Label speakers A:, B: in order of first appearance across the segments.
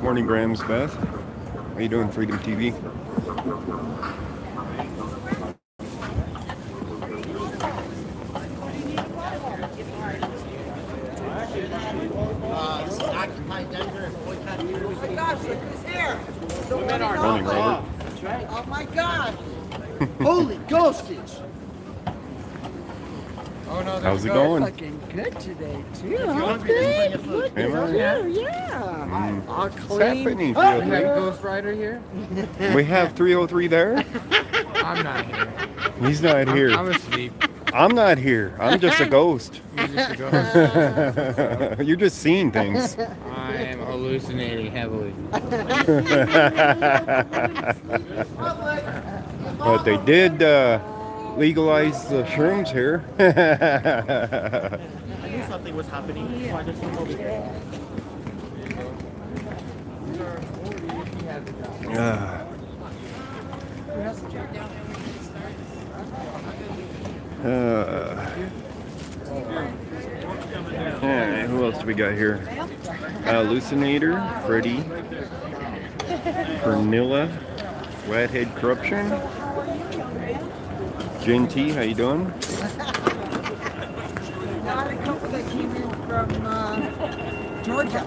A: Morning, Grams, Beth. How you doing, Freedom TV?
B: This is Occupy Denver. Boycott Denver.
C: Oh my gosh, look who's here.
A: Morning, Robert.
C: Oh my God.
B: Holy ghostage!
D: Oh no,
A: How's it going?
C: Fucking good today, too.
B: If you're
C: Huh,
B: hungry, just bring
C: babe?
B: your food.
C: Look,
A: Am
C: it's
A: I?
C: here, yeah. All
A: What's
C: clean.
A: happening,
D: we have
A: Field?
D: Ghost Rider here.
A: We have 303 there.
D: I'm not here.
A: He's not here.
D: I'm asleep.
A: I'm not here. I'm just a ghost.
D: You're just a ghost.
A: You're just seeing things.
D: I am hallucinating heavily.
A: But they did legalize the shrooms here.
B: I knew something was happening. So I just came over here.
A: Yeah, who else do we got here? Hallucinator, Freddy, Pernilla, Flathead Corruption, Jen T, how you doing?
C: Not a couple that came in from Georgia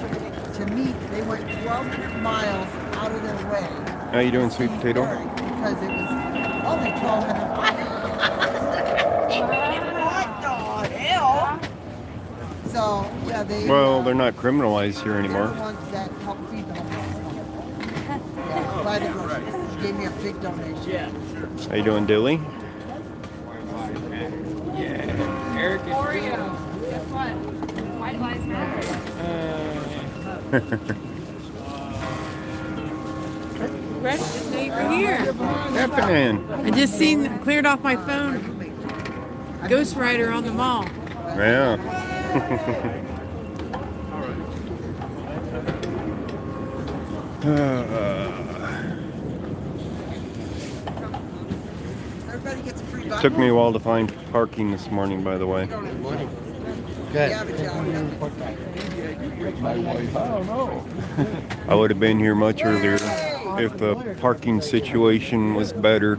C: to meet. They went 1,200 miles out of their way.
A: How you doing, sweet potato?
C: Because it was only 1,200 miles. What the hell? So, yeah, they...
A: Well, they're not criminalized here
C: they're
A: anymore.
C: the ones that help feed the homeless. Yeah, buy the groceries. Gave me a big donation. Yeah.
A: How you doing, Dilly?
D: Eric is
E: Oreo. Guess what? White Lives Matter.
F: Rest over here.
A: Happening.
F: I just cleared off my phone. Ghost Rider on the mall.
A: Yeah.
C: Everybody gets a free bucket.
A: Took me a while to find parking this morning, by the way.
B: Good.
C: Yeah, but
A: I would have been here much earlier if the parking situation was better.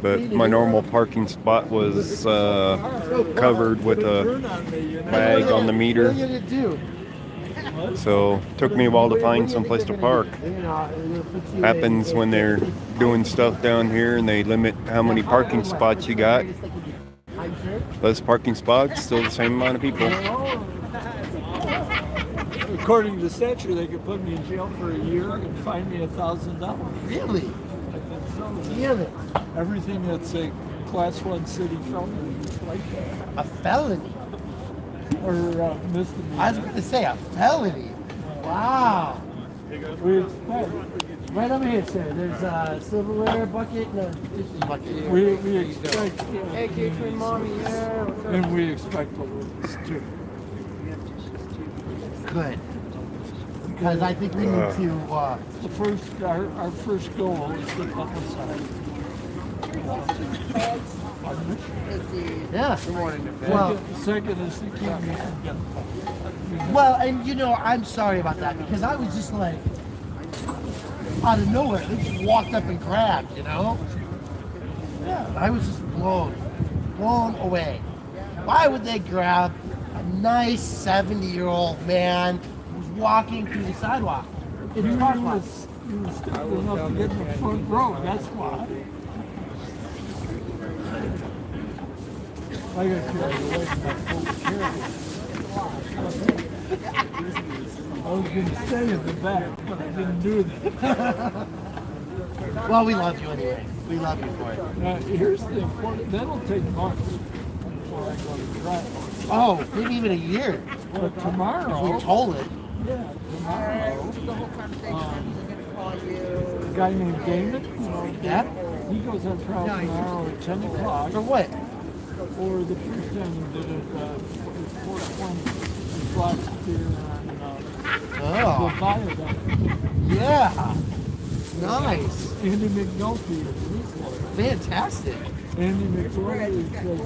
A: But my normal parking spot was covered with a bag on the meter. So took me a while to find some place to park. Happens when they're doing stuff down here and they limit how many parking spots you got. Less parking spots, still the same amount of people.
G: According to statute, they could put me in jail for a year and fine me $1,000.
B: Really?
G: I think so.
B: Damn it.
G: Everything that's a class 1 city felony is like that.
B: A felony?
G: Or misdemeanor.
B: I was going to say a felony. Wow.
G: We expect,
B: Right over here, sir. There's a silverware bucket and a dishes bucket.
G: we expect,
F: Hey, kid, mommy, yeah. What's up?
G: and we expect the rules too.
B: Good. Because I think we need to,
G: Our first goal is to publicize. Pardon me?
B: yeah.
G: Well, second is to keep me from getting
B: Well, and you know, I'm sorry about that because I was just like, out of nowhere, they just walked up and grabbed, you know? Yeah, I was just blown away. Why would they grab a nice 70-year-old man who's walking through the sidewalk? In
G: You the
B: parking lot?
G: was stupid enough to get in the front row, that's why. I got carried away from that full chair. I was going to stay in the back, but I didn't do that.
B: Well, we love you anyway. We love you for it.
G: Now, here's the important, that'll take months before I go to trial.
B: Oh, maybe even a year.
G: But
B: If we
G: tomorrow,
B: told it.
G: yeah, tomorrow,
C: the whole conversation, I'm going to call you.
G: a guy named Damon, you know,
B: Yeah?
G: he goes on trial tomorrow at 10 o'clock.
B: For what?
G: Or the first time he did it, 420 Fox here on the
B: Oh,
G: viaduct.
B: yeah. Nice.
G: Andy McNulty is newsletter.
B: Fantastic.
G: Andy McNulty says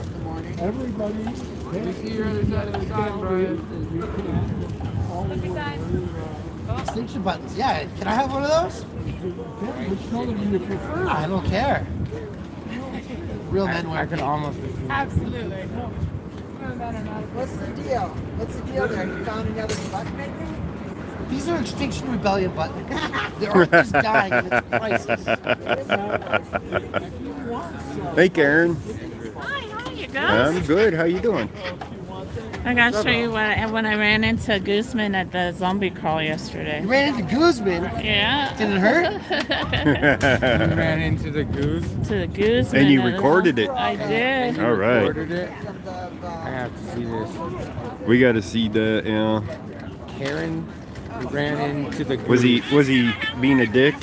G: everybody has
D: see your other side of the sign, Brian.
G: you can all the way.
B: Extinction buttons. Yeah. Can I have one of those?
G: Which color do you prefer?
B: I don't care. Real men
D: I
B: wear
D: could
B: pink.
D: almost.
E: Absolutely.
C: What's the deal? What's the deal there? You found another button maker?
B: These are Extinction Rebellion buttons. The earth is dying and it's a crisis.
A: Hey, Karen.
E: Hi, how are you guys?
A: I'm good. How you doing?
E: I gotta show you when I ran into Guzman at the zombie crawl yesterday.
B: You ran into Guzman.
E: Yeah.
B: Did it hurt?
D: You ran into the goose.
E: To the Guzman.
A: And you
E: at the-
A: recorded it.
E: I did.
A: All right.
D: Ordered it. I have to see this.
A: We got to see that. Yeah.
D: Karen ran into the goose.
A: Was he being a dick?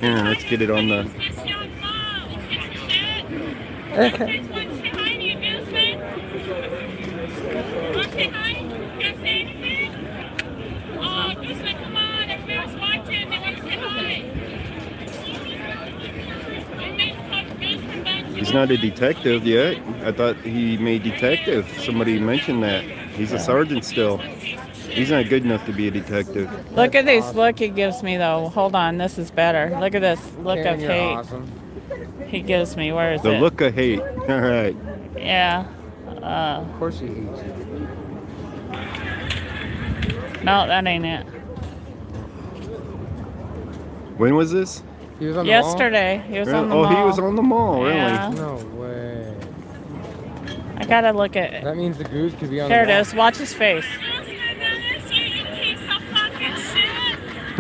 A: Here, let's get it on the. He's not a detective yet. I thought he made detective. Somebody mentioned that. He's a sergeant still. He's not good enough to be a detective.
E: Look at this look he gives me though. Hold on, this is better. Look at this look
D: Karen,
E: of
D: you're
E: hate
D: awesome.
E: he gives me. Where is
A: The
E: it?
A: look of hate. All right.
E: Yeah.
D: Of course he hates you.
E: No, that ain't it.
A: When was this?
D: He was on the
E: Yesterday. He was on the
A: Oh,
E: mall.
A: he was on the mall. Really?
E: Yeah.
D: mall? No way.
E: I gotta look at it.
D: That means the goose could be on
E: There
D: the
E: it
D: wall.
E: is. Watch his face.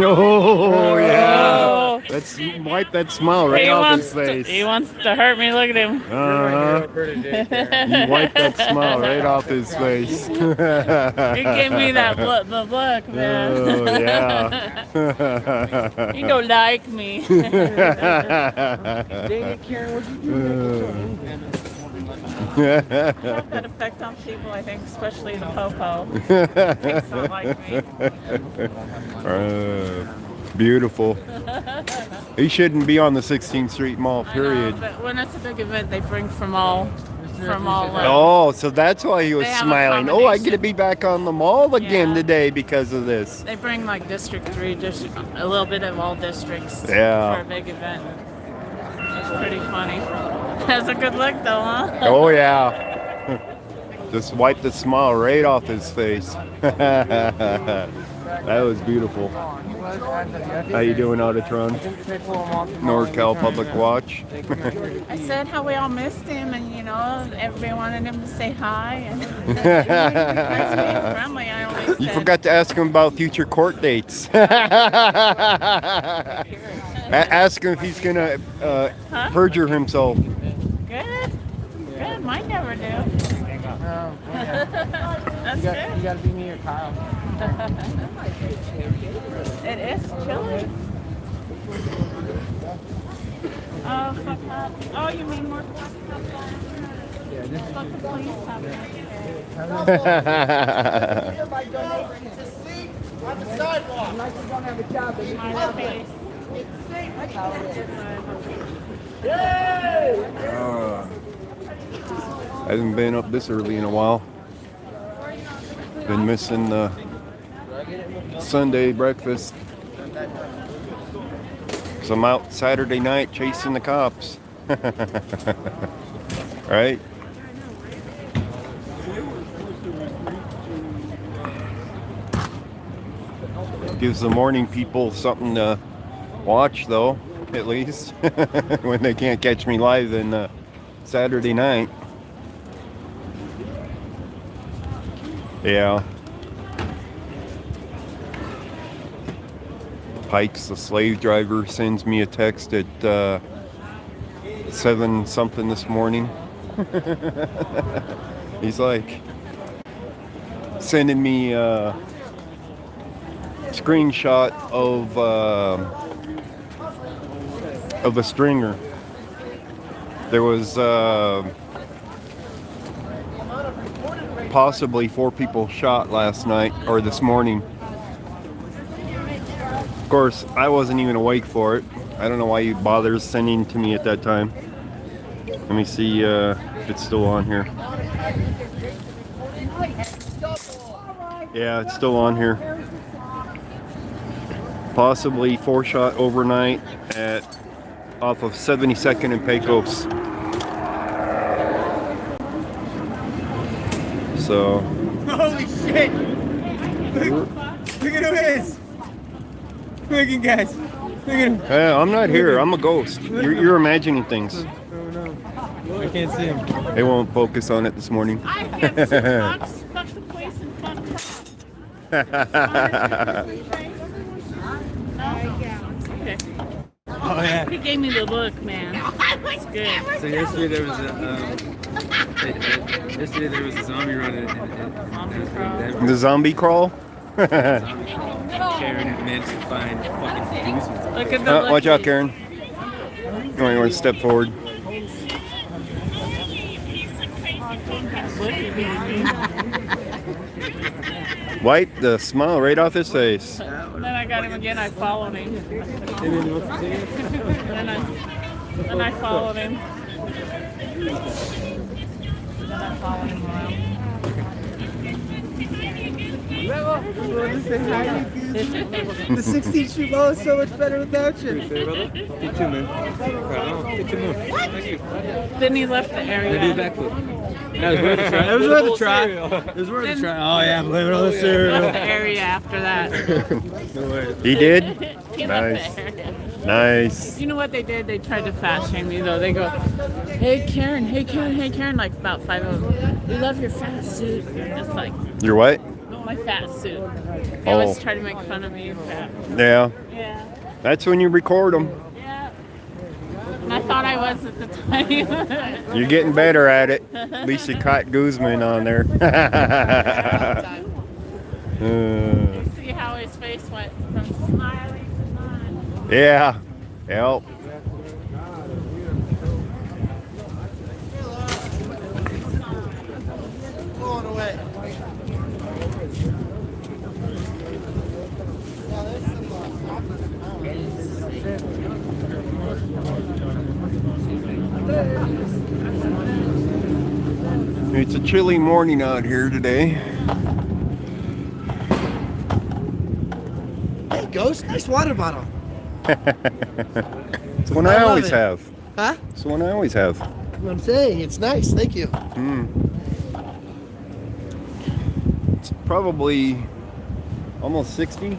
A: Oh yeah.
E: Oh.
A: Let's wipe that smile right
E: He
A: off
E: wants
A: his
E: to,
A: face.
E: he wants to hurt me. Look at him.
A: Uh-huh. You wipe that smile right off his face.
E: He gave me that the look, man.
A: Oh yeah.
E: You don't like me.
D: Dang it, Karen, what'd you do?
E: That effect on people, I think, especially the popo. Things don't like me.
A: Beautiful. He shouldn't be on the 16th Street Mall,
E: I know,
A: period.
E: but when it's a big event, they bring from all.
A: Oh, so that's why he was
E: They have
A: smiling. Oh, I get to
E: accommodation.
A: be back on the mall again
E: Yeah.
A: today because of this.
E: They bring like District 3, a little bit of all districts
A: Yeah.
E: for a big event. It's pretty funny. That's a good look though, huh?
A: Oh yeah. Just wipe the smile right off his face. That was beautiful. How you doing, Audatron? NorCal Public Watch.
E: I said how we all missed him, and you know, everybody wanted him to say hi. And nice being friendly. I always
A: You
E: said.
A: forgot to ask him about future court dates. Ask him if he's gonna perjure himself.
E: Good. Good. Mine never do. That's
D: You
E: good.
D: gotta be me or Kyle.
E: It is chilly. Oh, fuck up. Oh, you mean more fuck up?
D: Yeah, this is
E: Fuck the police have it.
B: It's a seat on the sidewalk.
C: Like you don't have a job, but you
E: My face.
A: Hasn't been up this early in a while. Been missing the Sunday breakfast. So I'm out Saturday night chasing the cops. Right? Gives the morning people something to watch though, at least. When they can't catch me live then Saturday night. Yeah. Pikes, the slave driver, sends me a text at 7 something this morning. He's like sending me a screenshot of a stringer. There was possibly 4 people shot last night or this morning. Of course, I wasn't even awake for it. I don't know why you bothered sending to me at that time. Let me see if it's still on here. Yeah, it's still on here. Possibly 4-shot overnight off of 72nd and Pecos. So.
D: Holy shit! Look at who it is! Look at guys. Look at him.
A: I'm not here. I'm a ghost. You're imagining things.
D: Oh no. I can't see him.
A: They won't focus on it this morning.
E: I have 2 bucks. Fuck the place and fuck crap. Okay.
D: Oh yeah.
E: He gave me the look, man. It's good.
H: So yesterday there was a zombie run in Denver.
A: The zombie crawl?
H: Karen managed to find fucking goosebumps.
E: Look at the look.
A: Watch out, Karen. You want to step forward? Wipe the smile right off his face.
E: Then I got him again. I followed him. Then I followed him. Then I followed him around.
D: The 16 shoot ball is so much better without you.
H: You too, man.
E: Then he left the area.
H: Do a backflip. That was worth a try. It was worth a try. It was worth a try. Oh yeah, blame it on the
E: Left
H: cereal.
E: the area after that.
H: No way.
A: He did?
E: He
A: Nice.
E: left the area.
A: Nice.
E: You know what they did? They tried to fat shame me though. They go, hey Karen, hey Karen, hey Karen, like about 5 of them. We love your fat suit. Just like
A: You're what?
E: my fat suit. They always
A: Oh.
E: try to make fun of me. Fat.
A: Yeah.
E: Yeah.
A: That's when you record them.
E: Yeah. And I thought I was at the time.
A: You're getting better at it. At least you caught Guzman on there.
E: See how his face went from smiling to not.
A: Yeah. Yep.
B: Blowing away.
A: It's a chilly morning out here today.
B: Hey, Ghost, nice water bottle.
A: It's one I
B: love
A: always
B: it.
A: have.
B: Huh?
A: It's one I always have.
B: What I'm saying, it's nice. Thank you.
A: It's probably almost 60,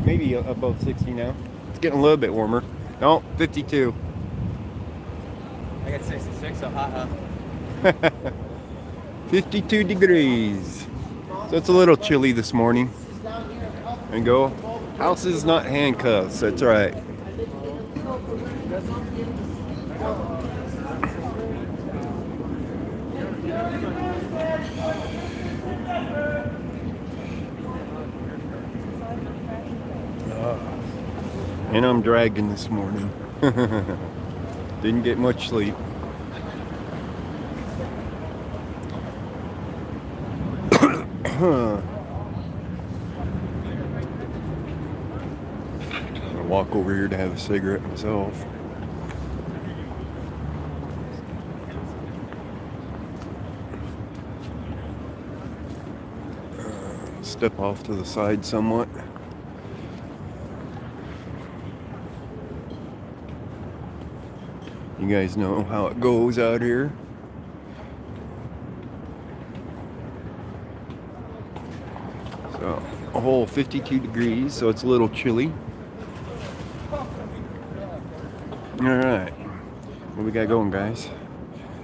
A: maybe above 60 now. It's getting a little bit warmer. No, 52.
D: I got 66, so haha.
A: 52 degrees. So it's a little chilly this morning. And go. House is not handcuffs. That's right. And I'm dragging this morning. Didn't get much sleep. I'll walk over here to have a cigarette myself. Step off to the side somewhat. You guys know how it goes out here. So, a whole 52 degrees, so it's a little chilly. All right, what we got going, guys?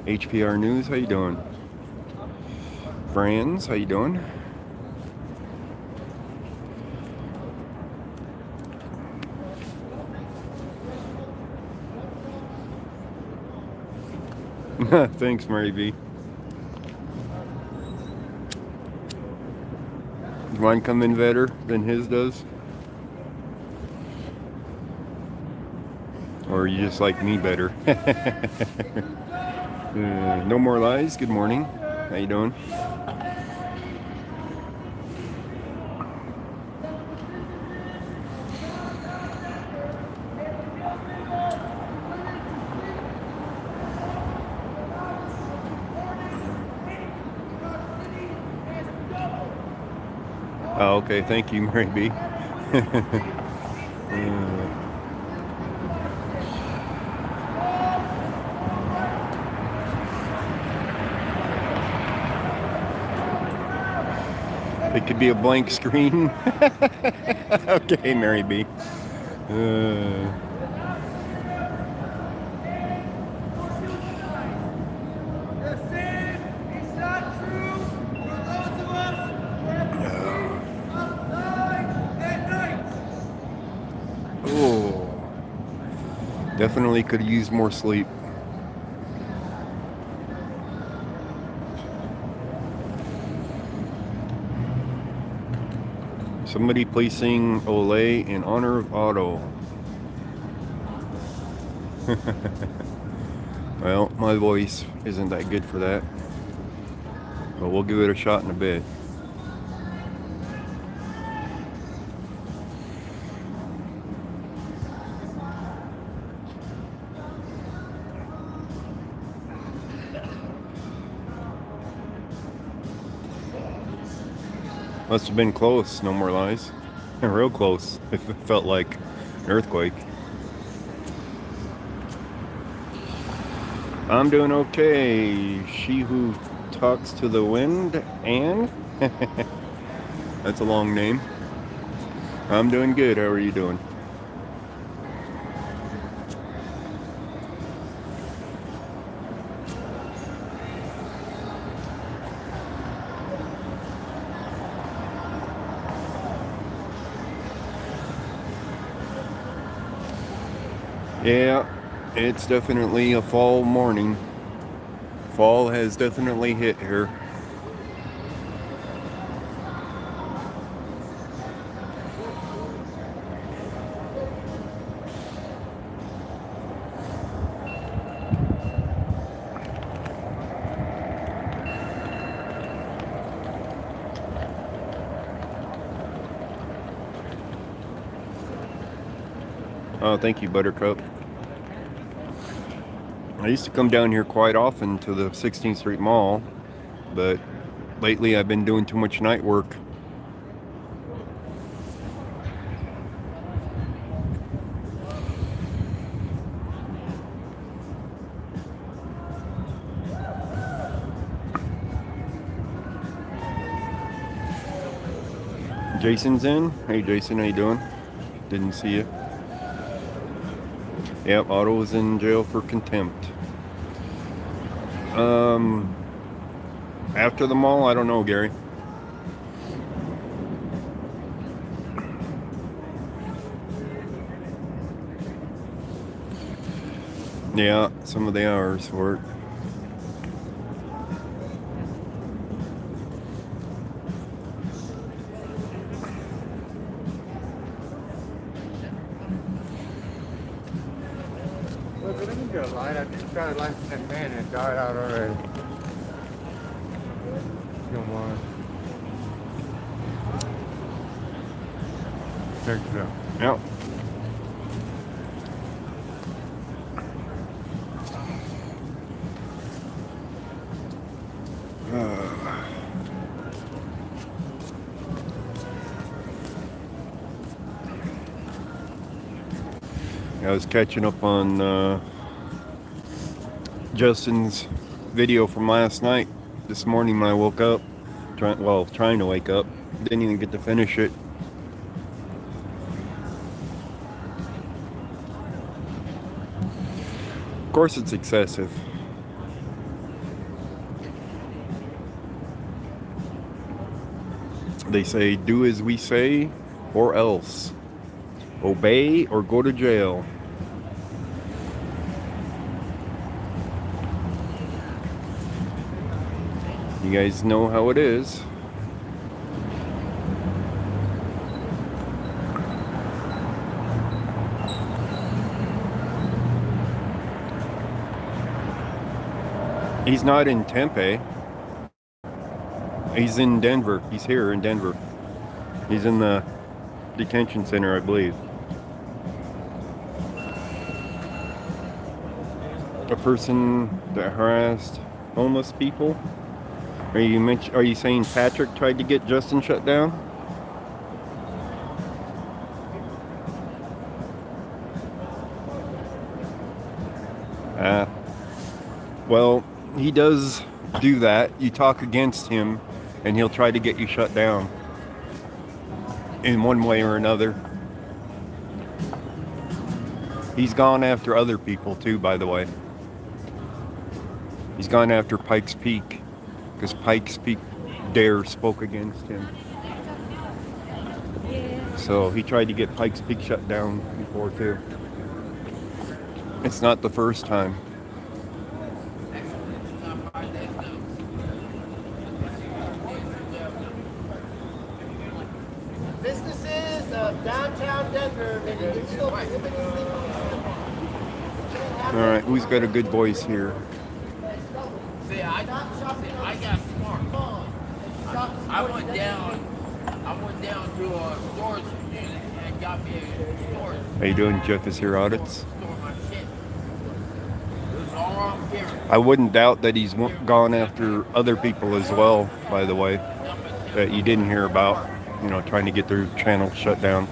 A: HPR News, how you doing? Friends, how you doing? Thanks, Mary B. Does mine come in better than his does? Or you just like me better? No More Lies, good morning. How you doing? Oh, okay. Thank you, Mary B. It could be a blank screen. Okay, Mary B. Oh, definitely could use more sleep. Somebody please sing Olay in honor of Otto. Well, my voice isn't that good for that, but we'll give it a shot in a bit. Must have been close, no more lies. Real close. It felt like an earthquake. I'm doing okay. She who talks to the wind and that's a long name. I'm doing good. How are you doing? Yeah, it's definitely a fall morning. Fall has definitely hit here. Oh, thank you, Buttercup. I used to come down here quite often to the 16th Street Mall, but lately I've been doing too much night work. Jason's in. Hey Jason, how you doing? Didn't see you. Yep, Otto was in jail for contempt. After the mall, I don't know, Gary. Yeah, some of the hours for it.
D: Look, let me get a light. I just tried to light that man and it died out already. You don't mind. Check this out.
A: Yep. I was catching up on Justin's video from last night. This morning when I woke up, trying to wake up, didn't even get to finish it. Of course it's excessive. They say, do as we say or else. Obey or go to jail. You guys know how it is. He's not in Tempe. He's in Denver. He's here in Denver. He's in the detention center, I believe. A person that harassed homeless people. Are you saying Patrick tried to get Justin shut down? Well, he does do that. You talk against him, and he'll try to get you shut down in one way or another. He's gone after other people too, by the way. He's gone after Pikes Peak because Pikes Peak Dare spoke against him. So he tried to get Pikes Peak shut down before too. It's not the first time.
B: Businesses of downtown Denver.
A: All right, who's got a good voice here?
I: See, I got smart. I went down to a storage unit and got me a storage.
A: How you doing? Jeff is here audits.
I: Store my shit. It was all wrong here.
A: I wouldn't doubt that he's gone after other people as well, by the way, that you didn't hear about, you know, trying to get their channel shut down.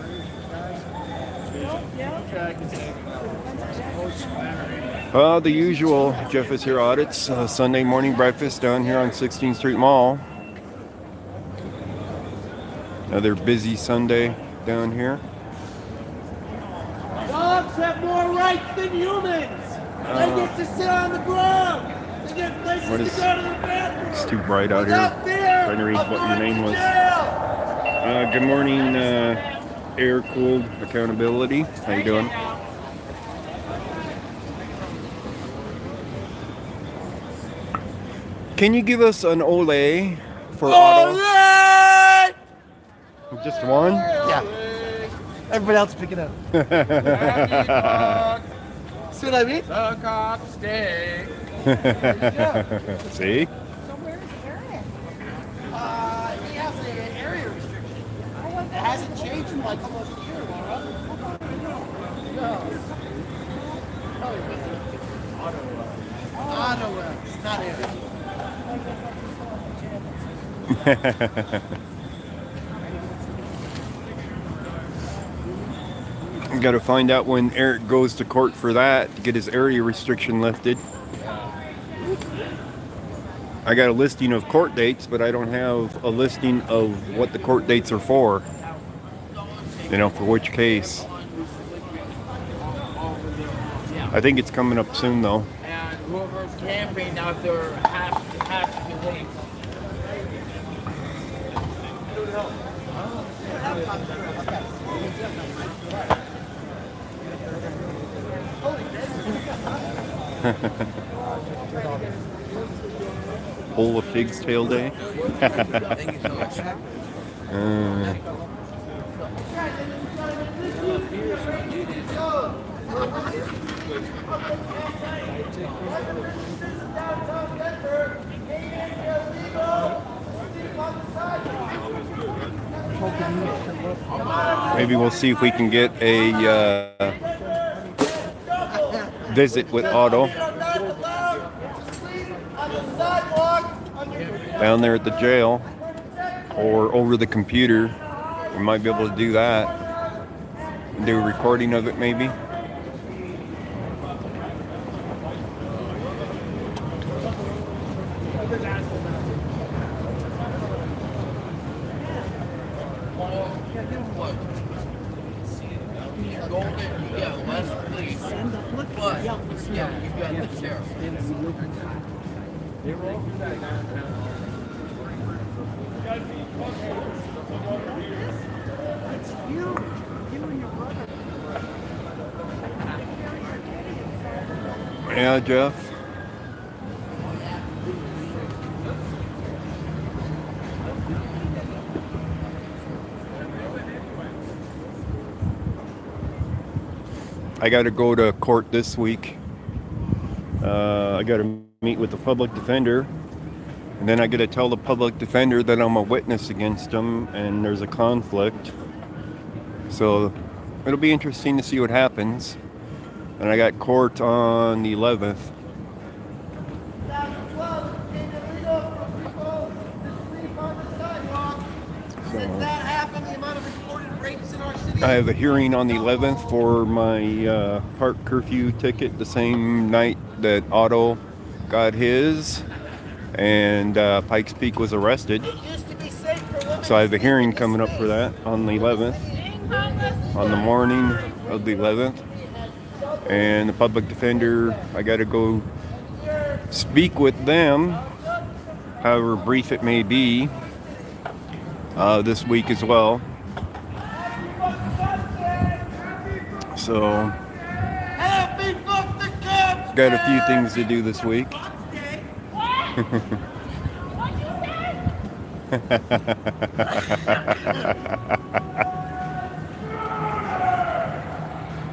A: The usual Jeff is here audits, Sunday morning breakfast down here on 16th Street Mall. Another busy Sunday down here.
B: Dogs have more rights than humans. They get to sit on the ground. They get places
A: What is-
B: to go to the bathroom.
A: It's too bright out here.
B: Without fear
A: Trying to read
B: of
A: what your
B: going
A: name
B: to
A: was.
B: jail.
A: Good morning, Air Cooled Accountability. How you doing? Can you give us an ole for auto? Just one?
B: Yeah. Everybody else pick it up. See what I mean?
I: The cops stay.
A: See?
B: He has an area restriction. It hasn't changed for like almost a year, Laura. Ottawa, not area.
A: Got to find out when Eric goes to court for that to get his area restriction lifted. I got a listing of court dates, but I don't have a listing of what the court dates are for. You know, for which case. I think it's coming up soon, though.
I: And whoever's camping out there has to leave.
A: Pull a pig's tail day. Maybe we'll see if we can get a visit with Otto down there at the jail or over the computer. We might be able to do that and do a recording of it maybe.
I: Golden, you get less police, but yeah, you got the sheriff.
A: Yeah, Jeff. I got to go to court this week. I got to meet with the public defender, and then I got to tell the public defender that I'm a witness against him, and there's a conflict. So it'll be interesting to see what happens. And I got court on the 11th.
B: Since that happened, the amount of reported rapes in our city.
A: I have a hearing on the 11th for my park curfew ticket the same night that Otto got his, and Pikes Peak was arrested. So I have a hearing coming up for that on the 11th, on the morning of the 11th. And the public defender, I got to go speak with them, however brief it may be, this week as well. So, got a few things to do this week.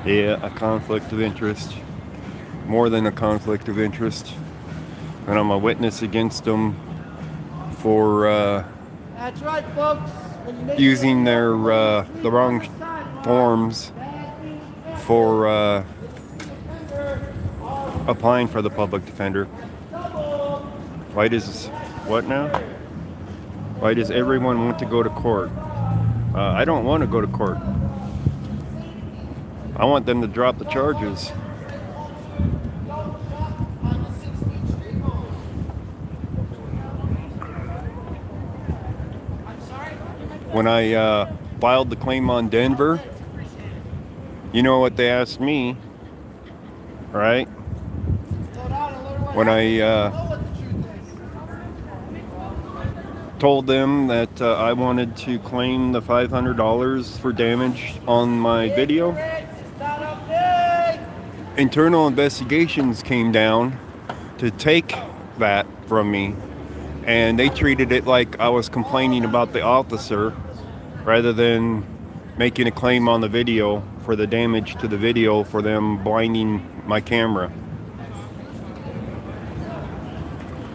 A: Yeah, a conflict of interest. More than a conflict of interest. And I'm a witness against them for
B: That's right, folks. When you make
A: using their the wrong forms for applying for the public defender. Why does what now? Why does everyone want to go to court? I don't want to go to court. I want them to drop the charges. When I filed the claim on Denver, you know what they asked me, right? When I told them that I wanted to claim the $500 for damage on my video, internal investigations came down to take that from me, and they treated it like I was complaining about the officer rather than making a claim on the video for the damage to the video for them blinding my camera.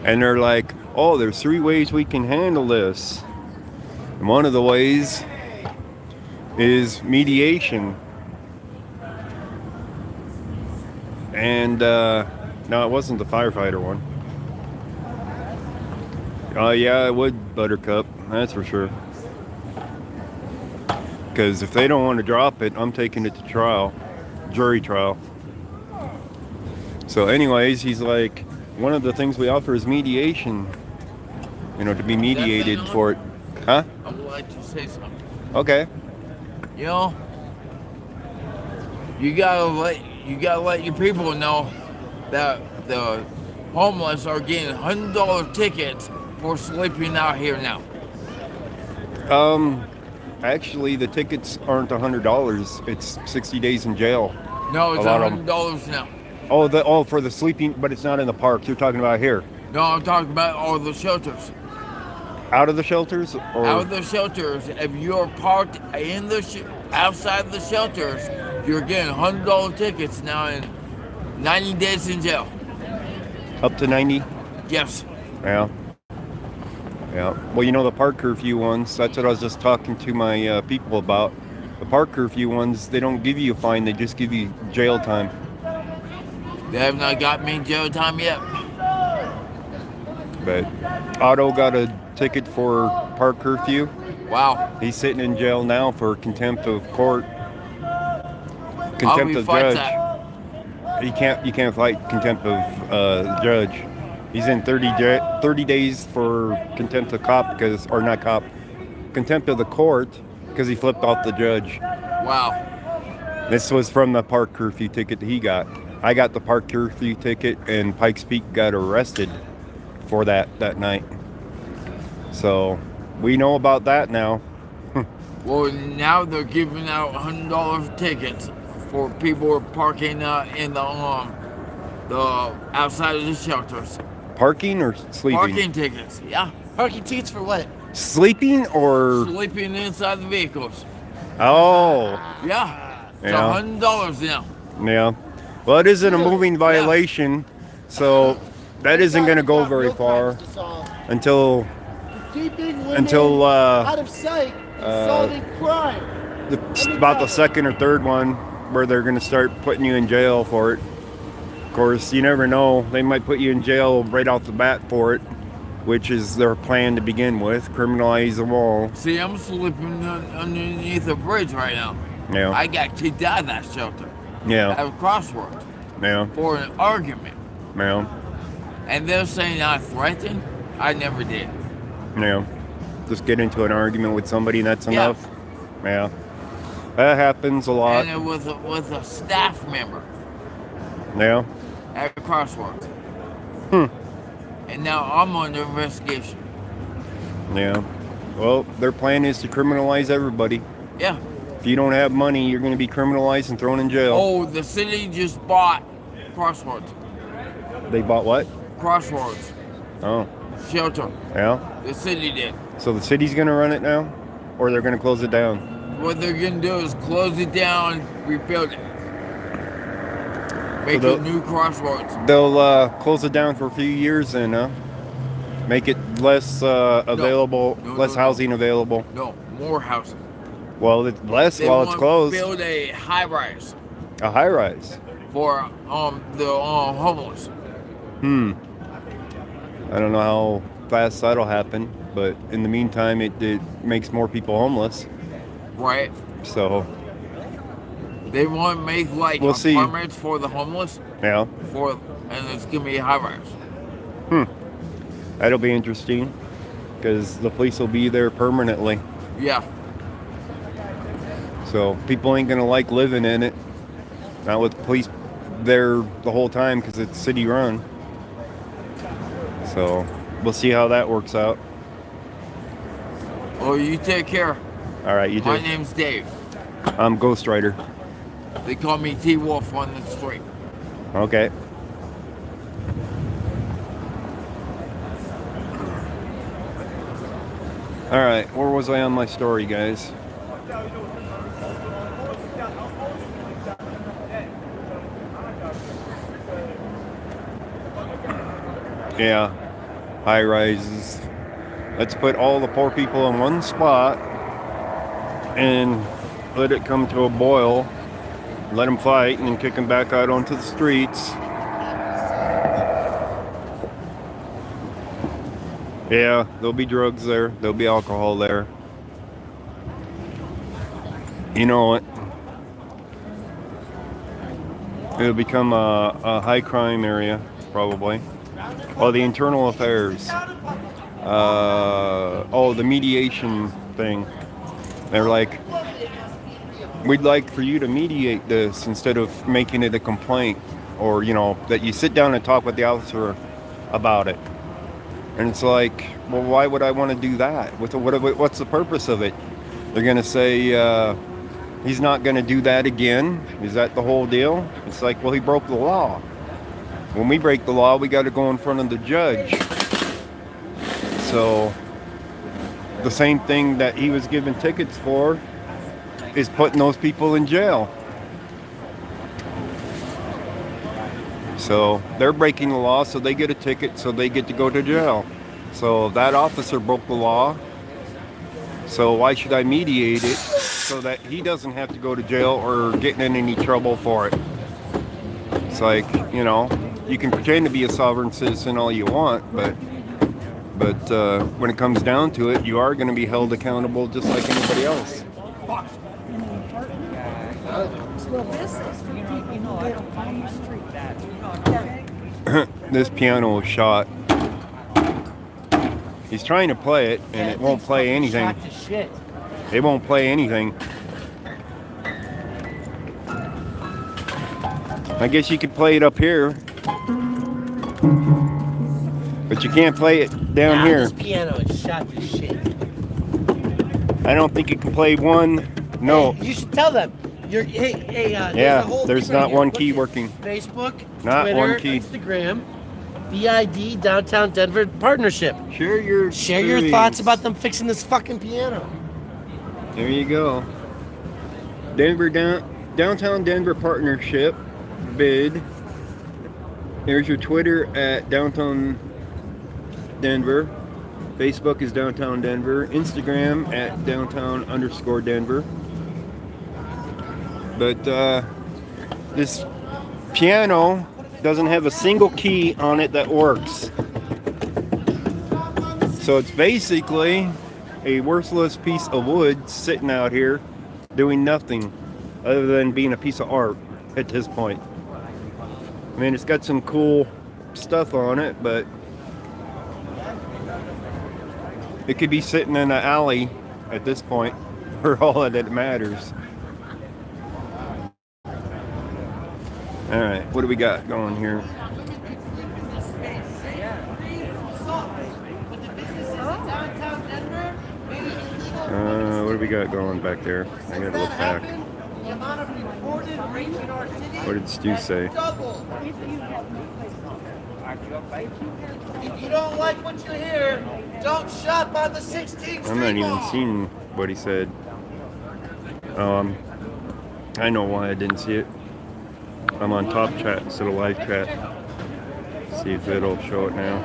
A: And they're like, oh, there's 3 ways we can handle this. And one of the ways is mediation. And no, it wasn't the firefighter one. Yeah, it would, Buttercup, that's for sure. Because if they don't want to drop it, I'm taking it to trial, jury trial. So anyways, he's like, one of the things we offer is mediation. You know, to be mediated for it. Huh?
I: I would like to say something.
A: Okay.
I: You know, you gotta let your people know that the homeless are getting $100 tickets for sleeping out here now.
A: Actually, the tickets aren't $100. It's 60 days in jail.
I: No, it's
A: A lot of them.
I: $100 now.
A: Oh, for the sleeping, but it's not in the park. You're talking about here.
I: No, I'm talking about all the shelters.
A: Out of the shelters? Or?
I: Out of the shelters, if you're parked in the outside the shelters, you're getting $100 tickets now and 90 days in jail.
A: Up to 90?
I: Yes.
A: Yeah. Yeah. Well, you know, the park curfew ones, that's what I was just talking to my people about. The park curfew ones, they don't give you a fine, they just give you jail time.
I: They have not got me in jail time yet.
A: But Otto got a ticket for park curfew.
I: Wow.
A: He's sitting in jail now for contempt of court.
I: How
A: Contempt
I: we
A: of
I: fight
A: judge.
I: that?
A: You can't fight contempt of judge. He's in 30 days for contempt of cop or not cop, contempt of the court because he flipped off the judge.
I: Wow.
A: This was from the park curfew ticket that he got. I got the park curfew ticket, and Pikes Peak got arrested for that night. So we know about that now.
I: Well, now they're giving out $100 tickets for people who are parking in the outside of the shelters.
A: Parking or sleeping?
I: Parking tickets, yeah.
B: Parking tickets for what?
A: Sleeping or?
I: Sleeping inside the vehicles.
A: Oh.
I: Yeah. It's
A: Yeah.
I: $100 now.
A: Yeah. Well, it isn't a moving violation, so that isn't going to go very far until
B: Keeping women out of sight is solving crime.
A: about the second or third one where they're going to start putting you in jail for it. Of course, you never know. They might put you in jail right off the bat for it, which is their plan to begin with, criminalize them all.
I: See, I'm sleeping underneath a bridge right now.
A: Yeah.
I: I got kicked out of that shelter.
A: Yeah.
I: At a crossroads
A: Yeah.
I: for an argument.
A: Yeah.
I: And they're saying I threatened. I never did.
A: Yeah. Just get into an argument with somebody and that's
I: Yeah.
A: enough. Yeah. That happens a lot.
I: And it was a staff member
A: Yeah.
I: at Crossroads.
A: Hmm.
I: And now I'm under investigation.
A: Yeah. Well, their plan is to criminalize everybody.
I: Yeah.
A: If you don't have money, you're going to be criminalized and thrown in jail.
I: Oh, the city just bought Crossroads.
A: They bought what?
I: Crossroads
A: Oh.
I: shelter.
A: Yeah.
I: The city did.
A: So the city's going to run it now? Or they're going to close it down?
I: What they're gonna do is close it down, rebuild it, make
A: So
I: a new Crossroads.
A: They'll close it down for a few years and make it less available,
I: No,
A: less
I: no.
A: housing available.
I: No, more housing.
A: Well, it's less
I: They
A: while it's
I: want
A: closed.
I: to build a high rise
A: A high rise.
I: for the homeless.
A: I don't know how fast that'll happen, but in the meantime, it makes more people homeless.
I: Right?
A: So,
I: They want to make like
A: We'll see.
I: apartments for the homeless
A: yeah,
I: and it's gonna be a high rise.
A: that'll be interesting because the police will be there permanently.
I: Yeah.
A: So people ain't gonna like living in it. Not with police there the whole time because it's city run. So we'll see how that works out.
I: Well, you take care.
A: All right, you
I: My
A: too.
I: name's Dave.
A: I'm Ghost Rider.
I: They call me T-Wolf on the street.
A: Okay. All right, where was I on my story, guys? Yeah, high rises. Let's put all the poor people in one spot and let it come to a boil. Let them fight and then kick them back out onto the streets. Yeah, there'll be drugs there. There'll be alcohol there. You know it. It'll become a high crime area, probably. Oh, the internal affairs. The mediation thing. They're like, we'd like for you to mediate this instead of making it a complaint, or that you sit down and talk with the officer about it. And it's like, well, why would I want to do that? What's the purpose of it? They're gonna say he's not gonna do that again. Is that the whole deal? It's like, well, he broke the law. When we break the law, we got to go in front of the judge. So the same thing that he was given tickets for is putting those people in jail. So they're breaking the law, so they get a ticket, so they get to go to jail. So that officer broke the law. So why should I mediate it so that he doesn't have to go to jail or get in any trouble for it? It's like, you can pretend to be a sovereign citizen all you want, but when it comes down to it, you are going to be held accountable just like anybody else. This piano was shot. He's trying to play it, and it won't play anything.
B: Shot to shit.
A: It won't play anything. I guess you could play it up here, but you can't play it down here.
B: This piano is shot to shit.
A: I don't think it can play one. No.
B: Hey, you should tell them.
A: There's not one key working.
B: Facebook,
A: Not
B: Twitter,
A: one key.
B: Instagram, BID Downtown Denver Partnership.
A: Share your
B: thoughts about them fixing this fucking piano.
A: There you go. Downtown Denver Partnership bid. There's your Twitter at Downtown Denver. Facebook is Downtown Denver. Instagram at Downtown_Denver. But this piano doesn't have a single key on it that works. So it's basically a worthless piece of wood sitting out here doing nothing other than being a piece of art at this point. I mean, it's got some cool stuff on it, but it could be sitting in an alley at this point for all that it matters. All right, what do we got going here? What do we got going back there? I gotta look back. What did Stu say?
B: If you don't like what you hear, don't shop on the 16th Street
A: I'm not even
B: Mall.
A: seeing what he said. I know why I didn't see it. I'm on top chat instead of live chat. See if it'll show it now.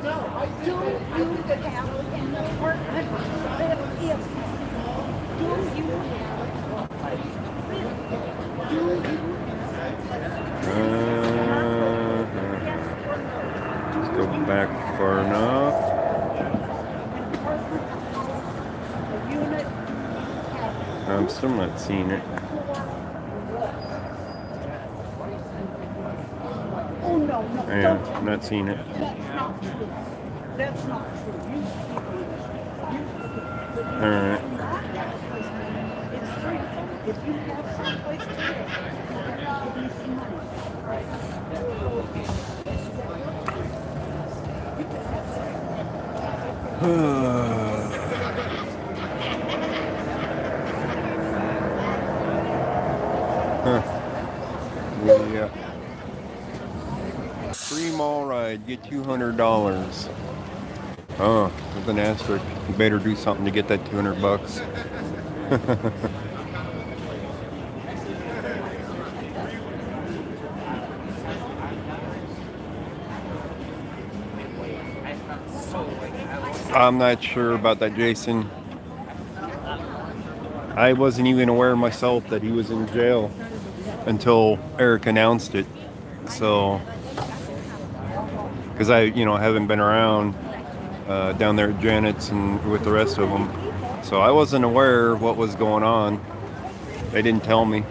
A: Let's go back far enough. I'm still not seeing it. Yeah, I'm not seeing it. Alright. Yeah. Free mall ride, get $200. Oh, with an asterisk. You better do something to get that $200. I'm not sure about that, Jason. I wasn't even aware myself that he was in jail until Eric announced it. So, because I haven't been around down there at Janet's and with the rest of them. So I wasn't aware of what was going on. They didn't tell me.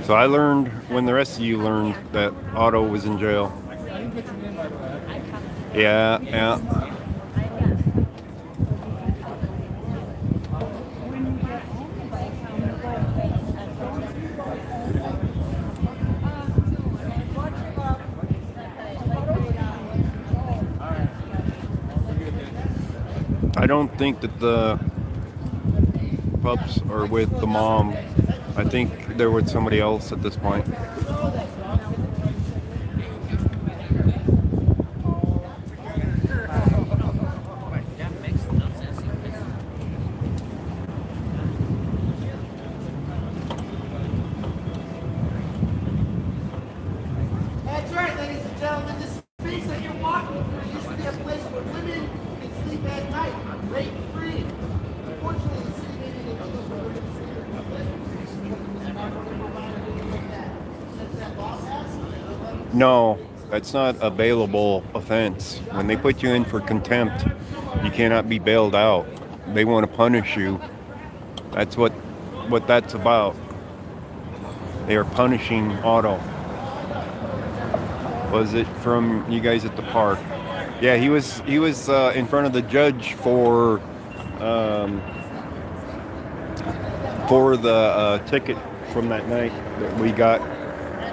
A: So I learned when the rest of you learned that Otto was in jail. Yeah. I don't think that the pups are with the mom. I think they're with somebody else at this point.
B: That's right, ladies and gentlemen. This space that you're walking through used to be a place where women could sleep at night, rape-free. Unfortunately, the city made it illegal for women to sleep at since that law passed.
A: No, that's not a bailable offense. When they put you in for contempt, you cannot be bailed out. They want to punish you. That's what that's about. They are punishing Otto. Was it from you guys at the park? Yeah, he was in front of the judge for the ticket from that night that we got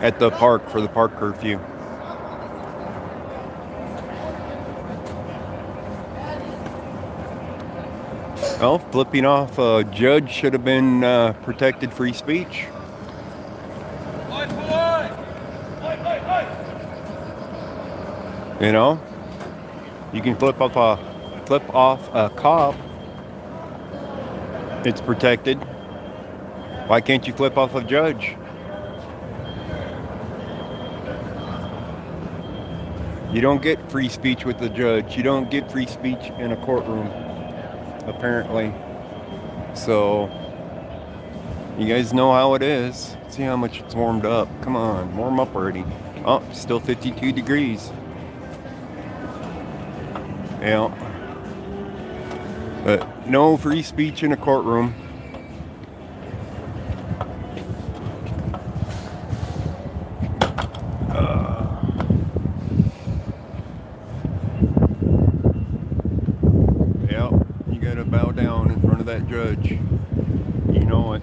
A: at the park for the park curfew. Well, flipping off a judge should have been protected free speech. You know, you can flip off a cop. It's protected. Why can't you flip off a judge? You don't get free speech with the judge. You don't get free speech in a courtroom, apparently. So, you guys know how it is. See how much it's warmed up. Come on, warm up already. Oh, still 52 degrees. Yeah. But no free speech in a courtroom. judge. You know it.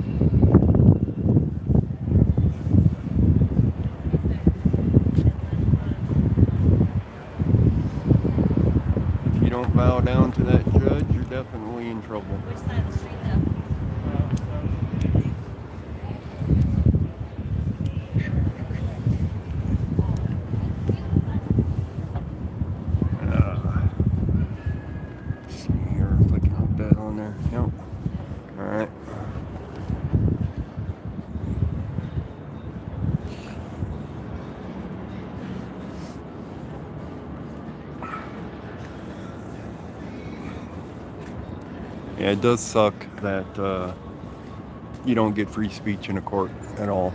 A: If you don't bow down to that judge, you're definitely in trouble.
J: Which side of the street though?
A: See here if I can hook that on there. Yep. Alright. Yeah, it does suck that you don't get free speech in a court at all.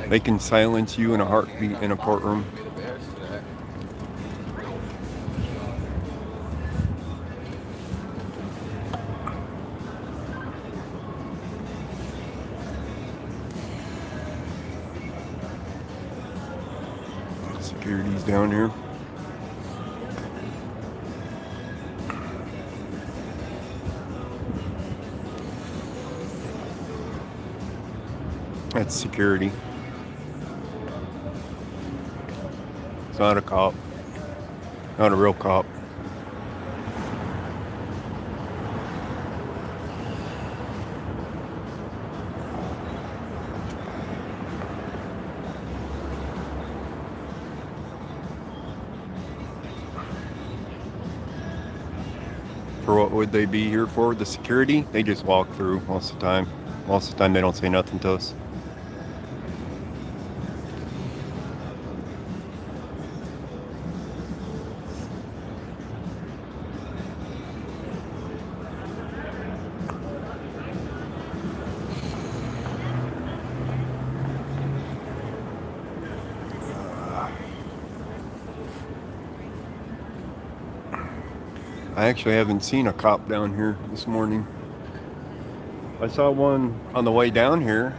A: They can silence you in a heartbeat in a courtroom. Security's down here. That's security. It's not a cop. Not a real cop. For what would they be here for? The security? They just walk through most of the time. Most of the time they don't say nothing to us. I actually haven't seen a cop down here this morning. I saw one on the way down here.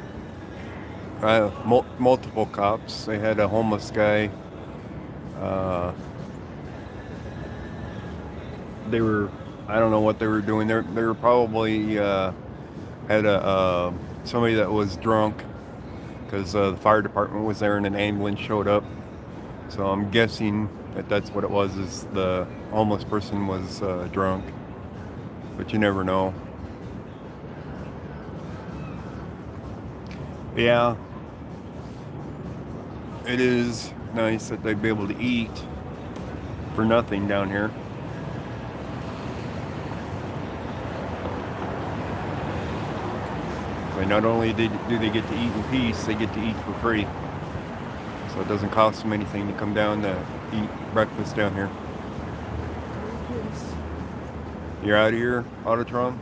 A: Multiple cops. They had a homeless guy. They were, I don't know what they were doing. They were probably had somebody that was drunk because the fire department was there and an ambulance showed up. So I'm guessing that that's what it was, is the homeless person was drunk, but you never know. Yeah, it is nice that they'd be able to eat for nothing down here. But not only do they get to eat in peace, they get to eat for free. So it doesn't cost them anything to come down to eat breakfast down here. You're out of here, Autotron?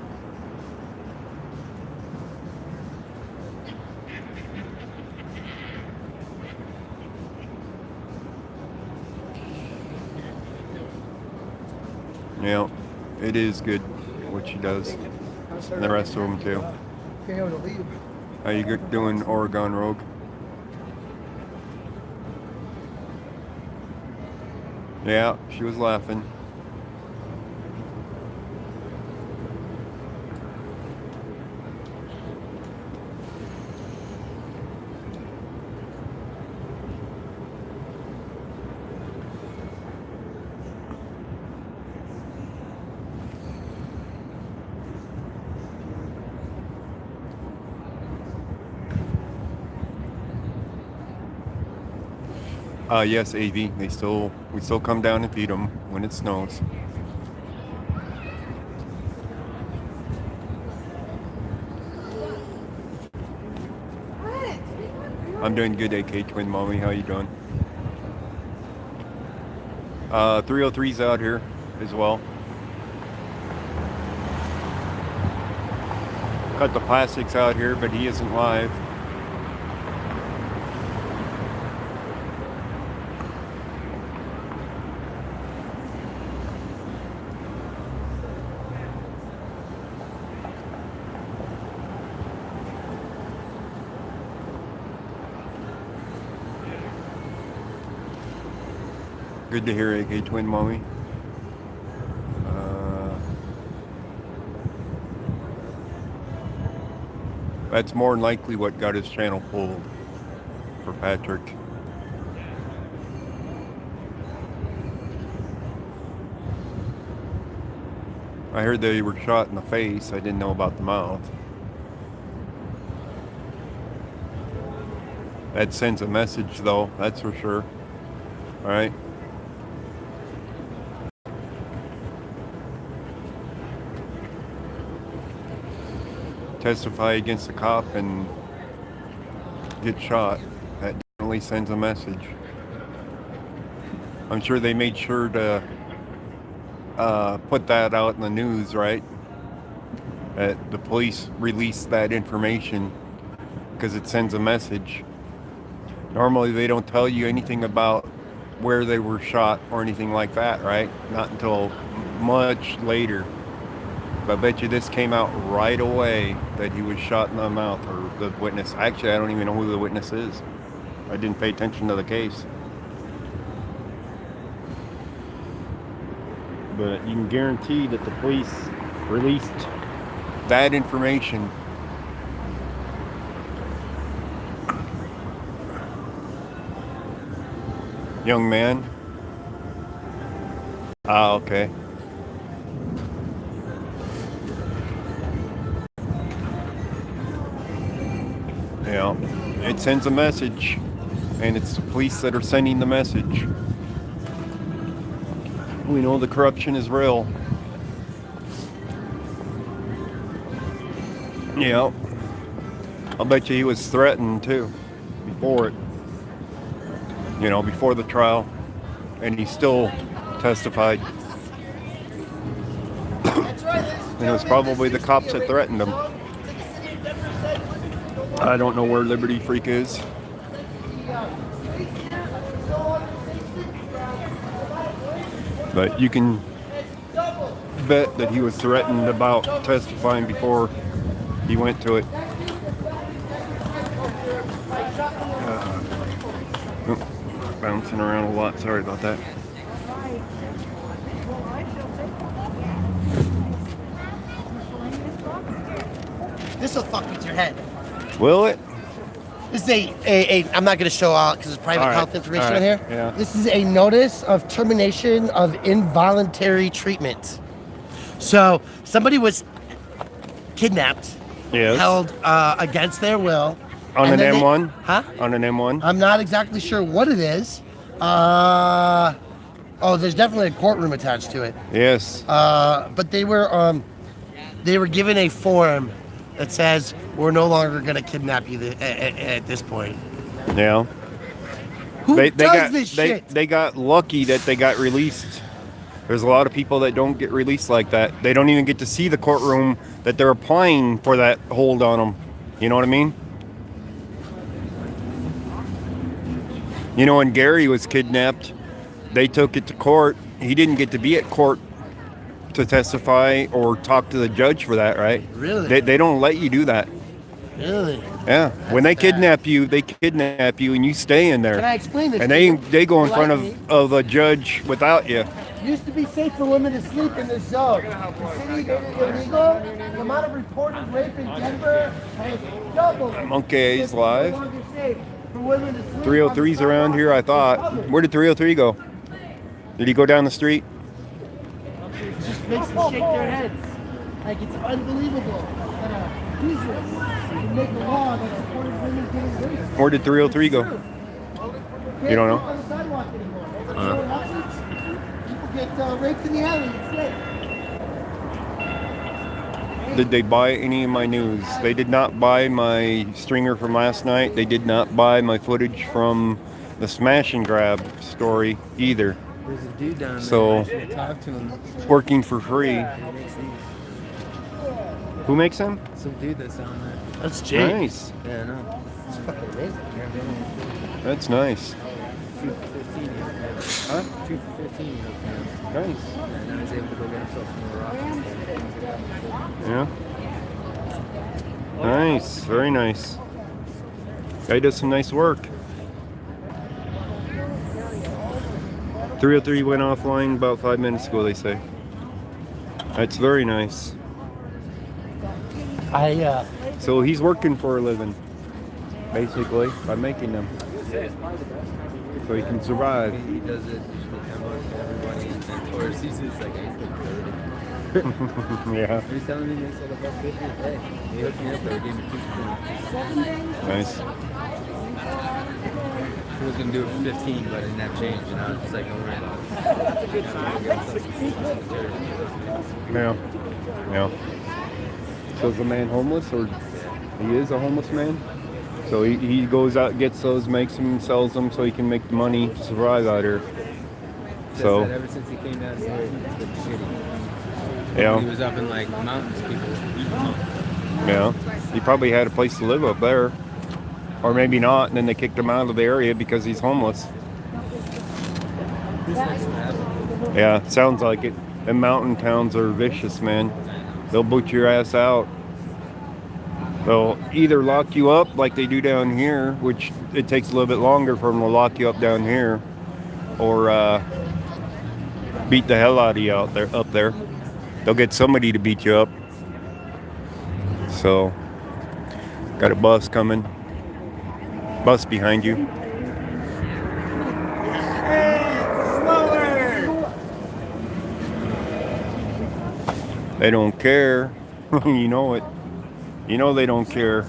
A: Yeah, it is good what she does. And the rest of them too. How you doing, Oregon Rogue? Yeah, she was laughing. Yes, AV. We still come down and feed them when it snows. I'm doing good, AK Twin Mommy. How you doing? 303's out here as well. Cut the plastics out here, but he isn't live. Good to hear, AK Twin Mommy. That's more than likely what got his channel pulled for Patrick. I heard they were shot in the face. I didn't know about the mouth. That sends a message, though, that's for sure. All right. Testify against the cop and get shot. That definitely sends a message. I'm sure they made sure to put that out in the news, right? That the police released that information because it sends a message. Normally they don't tell you anything about where they were shot or anything like that, right? Not until much later. But I bet you this came out right away that he was shot in the mouth, or the witness. Actually, I don't even know who the witness is. I didn't pay attention to the case. But you can guarantee that the police released that information. Young man. Ah, okay. Yeah, it sends a message, and it's the police that are sending the message. We know the corruption is real. Yeah, I'll bet you he was threatened too before it. You know, before the trial, and he still testified. And it was probably the cops that threatened him. I don't know where Liberty Freak is. But you can bet that he was threatened about testifying before he went to it. Bouncing around a lot. Sorry about that.
B: This will fuck with your head.
A: Will it?
B: This is I'm not going to show out because it's private health information on here.
A: Yeah.
B: This is a notice of termination of involuntary treatment. So somebody was kidnapped,
A: Yes.
B: held against their will.
A: On
B: and
A: an
B: then
A: M1?
B: Huh?
A: On an M1?
B: I'm not exactly sure what it is. There's definitely a courtroom attached to it.
A: Yes.
B: But they were given a form that says we're no longer going to kidnap you at this point.
A: Yeah.
B: Who does
A: got,
B: this shit?
A: They got lucky that they got released. There's a lot of people that don't get released like that. They don't even get to see the courtroom that they're applying for that hold on them. You know what I mean? You know, when Gary was kidnapped, they took it to court. He didn't get to be at court to testify or talk to the judge for that, right?
B: Really?
A: They don't let you do that.
B: Really?
A: Yeah. When they kidnap you, they kidnap you and you stay in there.
B: Can I explain this?
A: And
B: to you?
A: they go in front
B: Politely.
A: of a judge without you.
B: Used to be safe for women to sleep in this zone. The city made it illegal. The amount of reported rape in Denver has doubled.
A: Monkey's live.
B: No longer safe for women to sleep
A: 303's around here, I thought. Where did 303 go? Did he go down the street?
B: It just makes them shake their heads. Like, it's unbelievable that a business can make a law that supported women getting raped.
A: Where did 303 go? You don't know?
B: On the sidewalk anymore. You know what happens? People get raped in the alley instead.
A: Did they buy any of my news? They did not buy my stringer from last night. They did not buy my footage from the smash and grab story either.
H: There's a dude down there.
A: So,
H: I should talk to him.
A: working for free.
H: He makes these.
A: Who makes them?
H: Some dude that's down there.
B: That's Jake.
A: Nice.
H: Yeah, I know.
B: It's fucking amazing.
A: That's nice.
H: 2 for 15.
A: Huh?
H: 2 for 15.
A: Nice.
H: And now he's able to go get himself some more rockets.
A: Yeah. Nice. Very nice. Guy does some nice work. 303 went offline about 5 minutes ago, they say. That's very nice. So he's working for a living, basically, by making them. So he can survive.
H: He does it everybody, and or sees it like
A: Yeah,
H: he's telling me they said about 50 a day. He hooked me up there, gave me 2
A: nice.
H: He was gonna do it for 15, but I didn't have change, and I was just like,
A: Yeah, yeah. So is the man homeless, or he is a homeless man? So he goes out, gets those, makes them, sells them, so he can make the money to survive out here. So
H: ever since he came down here, he's been shitty. He
A: yeah,
H: was up in like mountains, people.
A: yeah. He probably had a place to live up there, or maybe not. And then they kicked him out of the area because he's homeless. Yeah, sounds like it. And mountain towns are vicious, man. They'll boot your ass out. They'll either lock you up like they do down here, which it takes a little bit longer for them to lock you up down here, or beat the hell out of you out there. Up there, they'll get somebody to beat you up. So, got a bus coming. Bus behind you. They don't care. You know it. You know they don't care.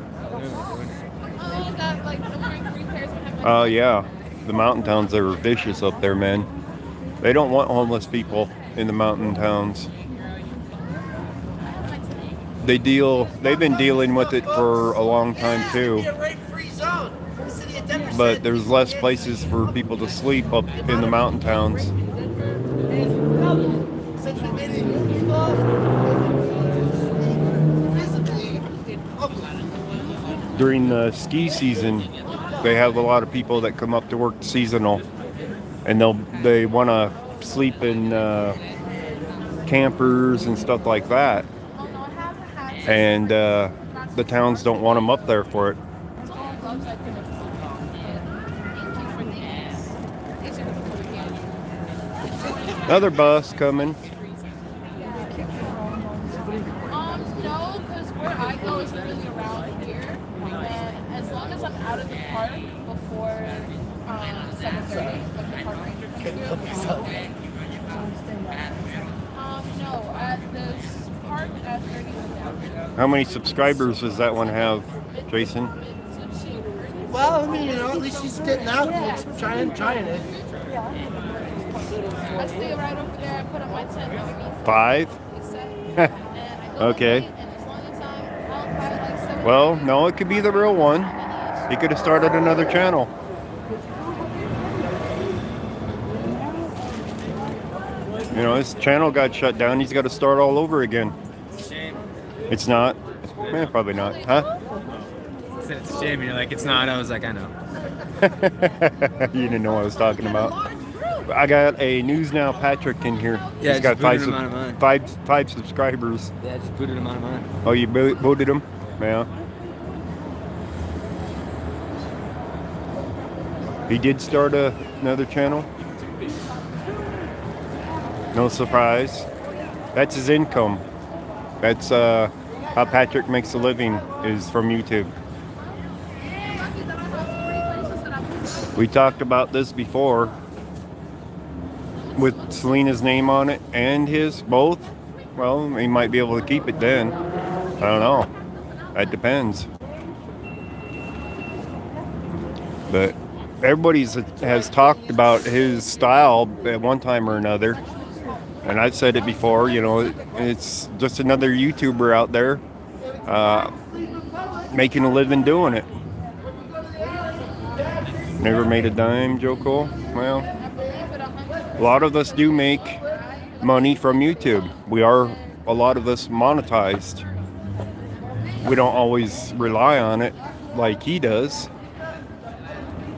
A: Oh yeah. The mountain towns are vicious up there, man. They don't want homeless people in the mountain towns. They've been dealing with it for a long time too. But there's less places for people to sleep up in the mountain towns. During the ski season, they have a lot of people that come up to work seasonal, and they want to sleep in campers and stuff like that. And the towns don't want them up there for it. Another bus coming.
E: No, because where I go is really around here, and as long as I'm out of the park before 7:30, like the park ranger comes through. No, at the park at 30.
A: How many subscribers does that one have, Jason?
B: Well, I mean, you know, at least he's getting out and trying it.
E: I stay right over there. I put on my tent underneath.
A: 5? Okay. Well, no, it could be the real one. He could have started another channel. You know, his channel got shut down. He's got to start all over again.
H: It's a shame.
A: It's not. Probably not. Huh?
H: I said it's a shame, and you're like, it's not. I was like, I know.
A: You didn't know what I was talking about. I got a News Now Patrick in here.
H: Yeah,
A: He's got
H: just booted him out of mine.
A: five subscribers.
H: Yeah, I just booted him out of mine.
A: Oh, you booted him? Yeah. He did start another channel. No surprise. That's his income. That's how Patrick makes a living, is from YouTube. We talked about this before with Selena's name on it and his, both. Well, he might be able to keep it then. I don't know. That depends. But everybody has talked about his style at one time or another. And I've said it before, you know, it's just another YouTuber out there making a living doing it. Never made a dime, Joe Cole? Well, a lot of us do make money from YouTube. A lot of us monetized. We don't always rely on it like he does.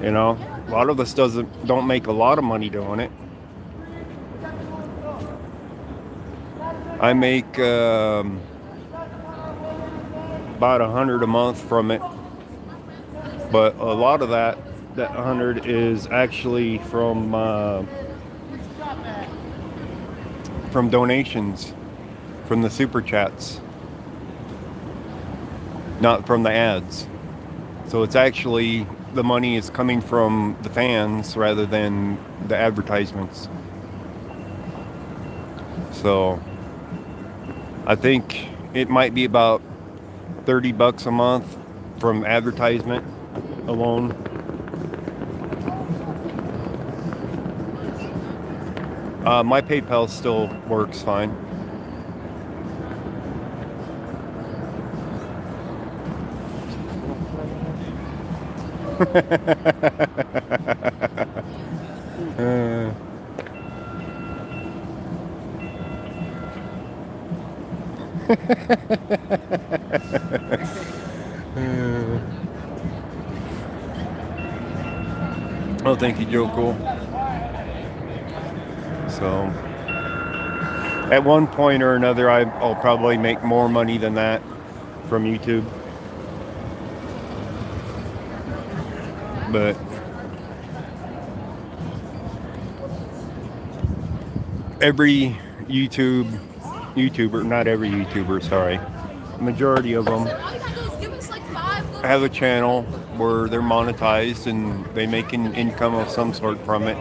A: You know, a lot of us don't make a lot of money doing it. I make about $100 a month from it, but a lot of that 100 is actually from from donations, from the super chats, not from the ads. So it's actually, the money is coming from the fans rather than the advertisements. So I think it might be about $30 a month from advertisement alone. My PayPal still works fine. Oh, thank you, Joe Cool. So, at one point or another, I'll probably make more money than that from YouTube. But every YouTuber, not every YouTuber, sorry, majority of them have a channel where they're monetized and they make an income of some sort from it.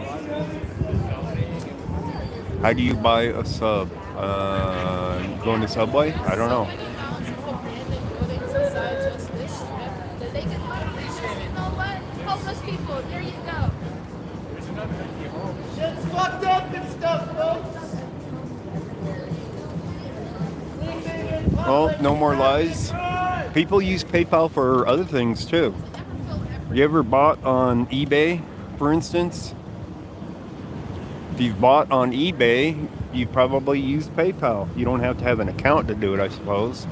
A: How do you buy a sub? Going to Subway? I don't know.
E: Homeless people, there you go.
B: Shit's fucked up and stuff, folks.
A: Oh, no more lies. People use PayPal for other things too. You ever bought on eBay, for instance? If you've bought on eBay, you probably use PayPal. You don't have to have an account to do it, I suppose.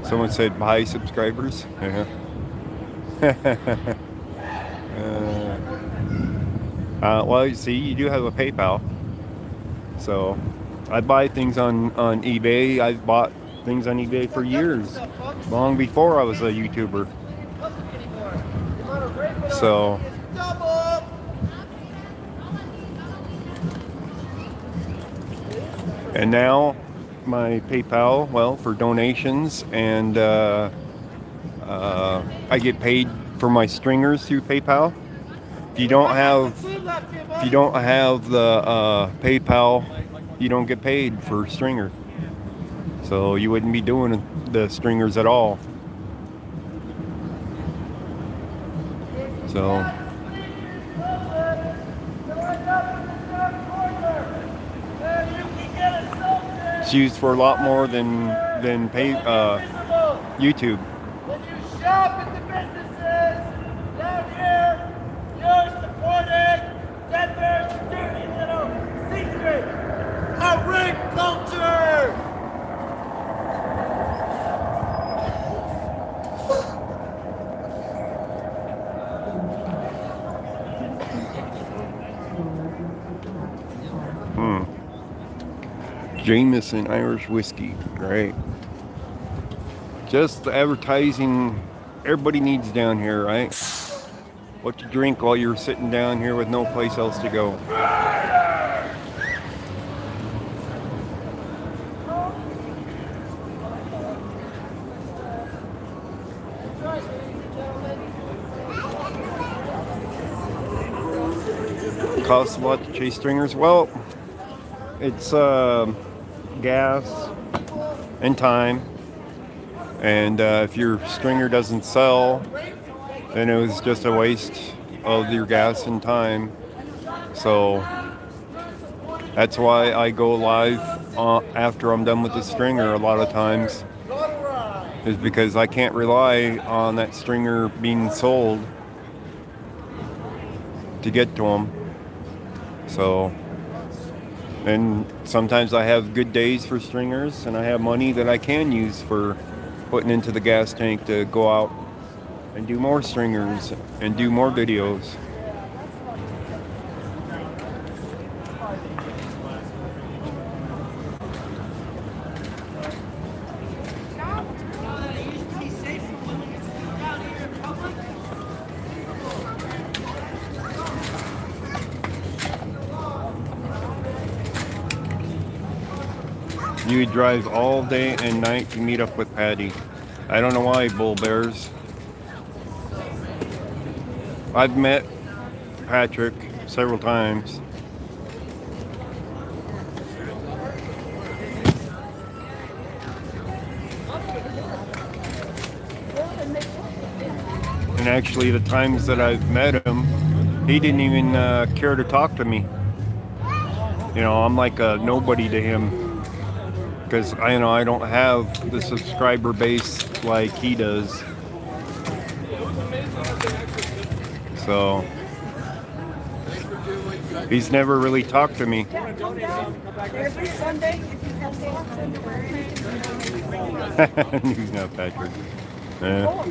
A: Someone said buy subscribers. Well, you see, you do have a PayPal. So I buy things on eBay. I've bought things on eBay for years, long before I was a YouTuber. So and now my PayPal, well, for donations, and I get paid for my stringers through PayPal. If you don't have the PayPal, you don't get paid for stringer. So you wouldn't be doing the stringers at all. So it's used for a lot more than YouTube.
B: When you shop at the businesses down here, you're supporting Denver's dirty little secret of rig culture.
A: Jameson Irish whiskey, right? Just the advertising everybody needs down here, right? What to drink while you're sitting down here with no place else to go. Costs a lot to chase stringers. Well, it's gas and time, and if your stringer doesn't sell, then it was just a waste of your gas and time. So that's why I go live after I'm done with the stringer a lot of times, is because I can't rely on that stringer being sold to get to them. So, and sometimes I have good days for stringers, and I have money that I can use for putting into the gas tank to go out and do more stringers and do more videos. You would drive all day and night to meet up with Patty. I don't know why, Bull Bears. I've met Patrick several times. And actually, the times that I've met him, he didn't even care to talk to me. You know, I'm like a nobody to him because I don't have the subscriber base like he does. So he's never really talked to me.
C: Every Sunday, if you have Sunday.
A: He's not Patrick. Yeah.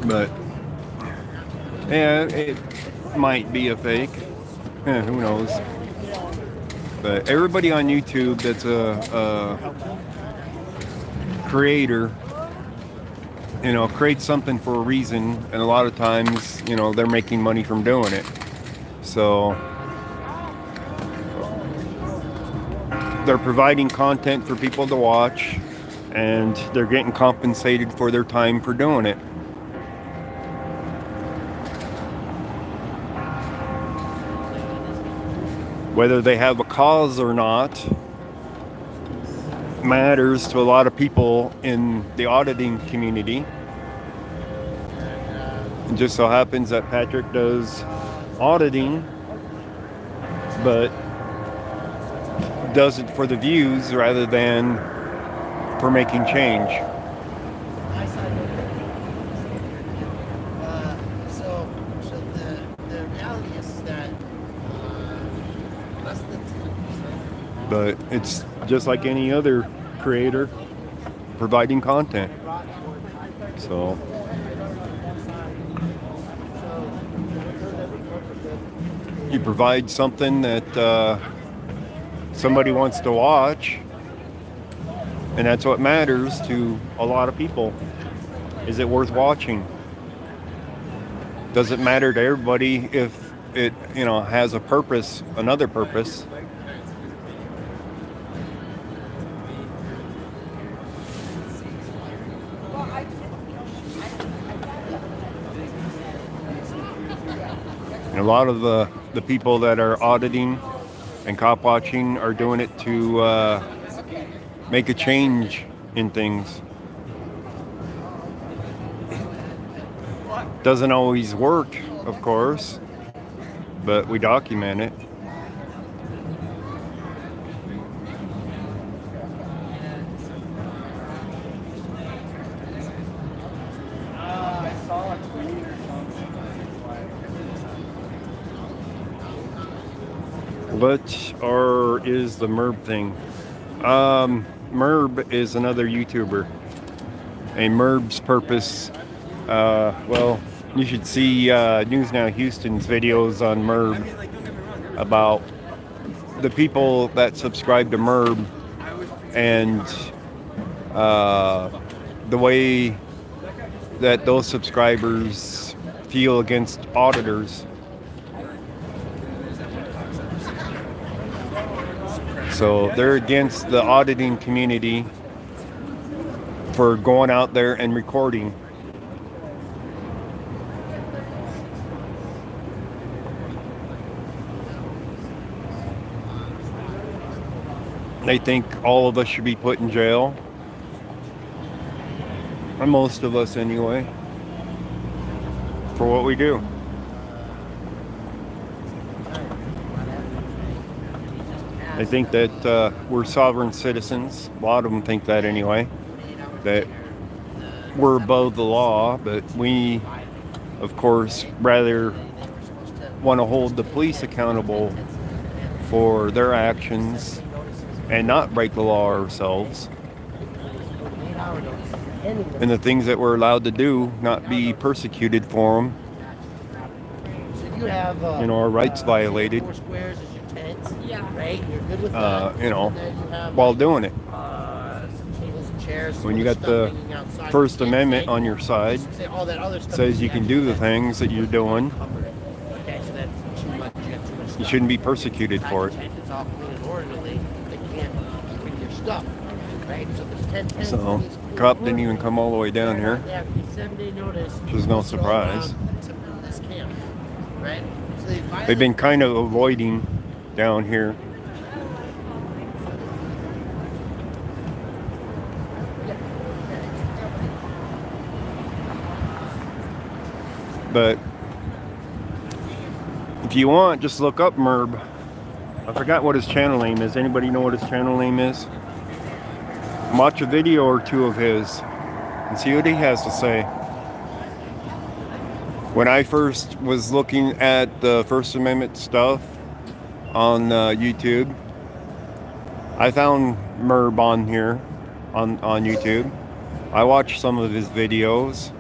A: But yeah, it might be a fake. Who knows? But everybody on YouTube that's a creator, creates something for a reason, and a lot of times, they're making money from doing it. So they're providing content for people to watch, and they're getting compensated for their time for doing it. Whether they have a cause or not matters to a lot of people in the auditing community. It just so happens that Patrick does auditing, but does it for the views rather than for making change.
B: So the reality is that less than 10%.
A: But it's just like any other creator providing content. So you provide something that somebody wants to watch, and that's what matters to a lot of people. Is it worth watching? Does it matter to everybody if it has a purpose, another purpose? And a lot of the people that are auditing and cop watching are doing it to make a change in things. Doesn't always work, of course, but we document it. What is the Merb thing? Merb is another YouTuber. And Merb's purpose, you should see News Now Houston's videos on Merb about the people that subscribe to Merb and the way that those subscribers feel against auditors. So they're against the auditing community for going out there and recording. They think all of us should be put in jail. Or most of us anyway. For what we do. They think that we're sovereign citizens. A lot of them think that anyway. That we're above the law, but we, of course, rather want to hold the police accountable for their actions and not break the law ourselves. And the things that we're allowed to do, not be persecuted for them.
B: You have
A: our rights violated.
B: 4 squares is your tent.
E: Yeah.
B: Right? You're good with that.
A: While doing it.
B: Some tables and chairs.
A: when you
B: all
A: got
B: stuff
A: the
B: hanging outside,
A: First
B: you can't
A: Amendment
B: say-
A: on your side,
B: say all that other stuff
A: says you can do the
B: actually
A: things that you're doing.
B: covered it. Okay, so that's too much. You have too much
A: You
B: stuff.
A: shouldn't be persecuted for it.
B: It's all clean and orderly. They can't bring your stuff, right? So there's 10 tents
A: So,
B: in these
A: cop
B: cool
A: didn't even come all the way down here.
B: They have a 7-day notice.
A: Which is no
B: to go around
A: surprise.
B: To move this camp, right? So they
A: They've been
B: violate-
A: kind of avoiding down here. But if you want, just look up Merb. I forgot what his channel name is. Anybody know what his channel name is? Watch a video or two of his and see what he has to say. When I first was looking at the First Amendment stuff on YouTube, I found Merb on here on YouTube. I watched some of his videos,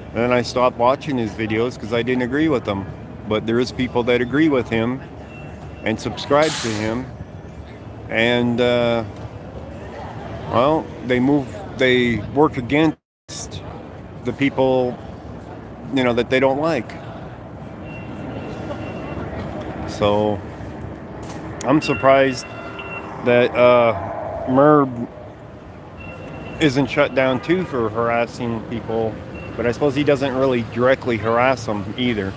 A: and then I stopped watching his videos because I didn't agree with them. But there is people that agree with him and subscribe to him, and well, they work against the people, you know, that they don't like. So I'm surprised that Merb isn't shut down too for harassing people, but I suppose he doesn't really directly harass them either.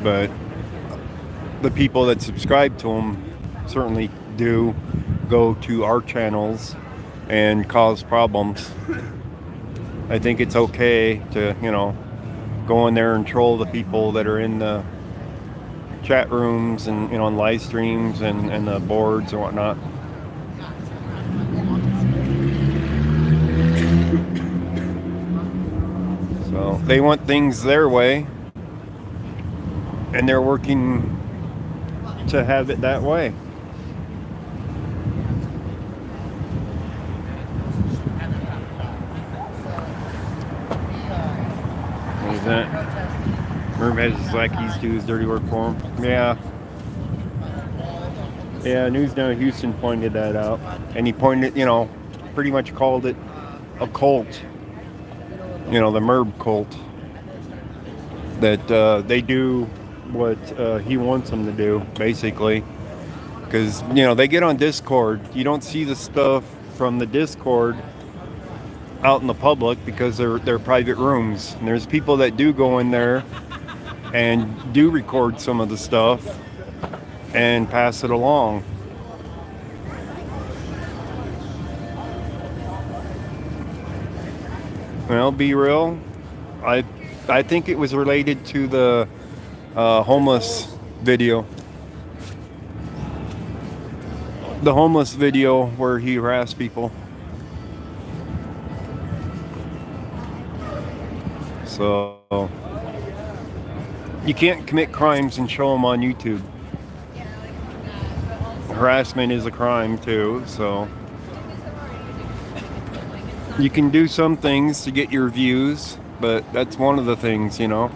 A: But the people that subscribe to him certainly do go to our channels and cause problems. I think it's okay to, you know, go in there and troll the people that are in the chat rooms and, you know, on live streams and the boards and whatnot. So they want things their way, and they're working to have it that way. What is that? Merv has his lackeys do his dirty work for him. Yeah. Yeah, News Now Houston pointed that out. And he pointed, you know, pretty much called it a cult. You know, the Merb cult. That they do what he wants them to do, basically. Because, you know, they get on Discord. You don't see the stuff from the Discord out in the public because they're private rooms. And there's people that do go in there and do record some of the stuff and pass it along. Well, be real. I think it was related to the homeless video. The homeless video where he harassed people. So you can't commit crimes and show them on YouTube. Harassment is a crime too, so you can do some things to get your views, but that's one of the things, you know.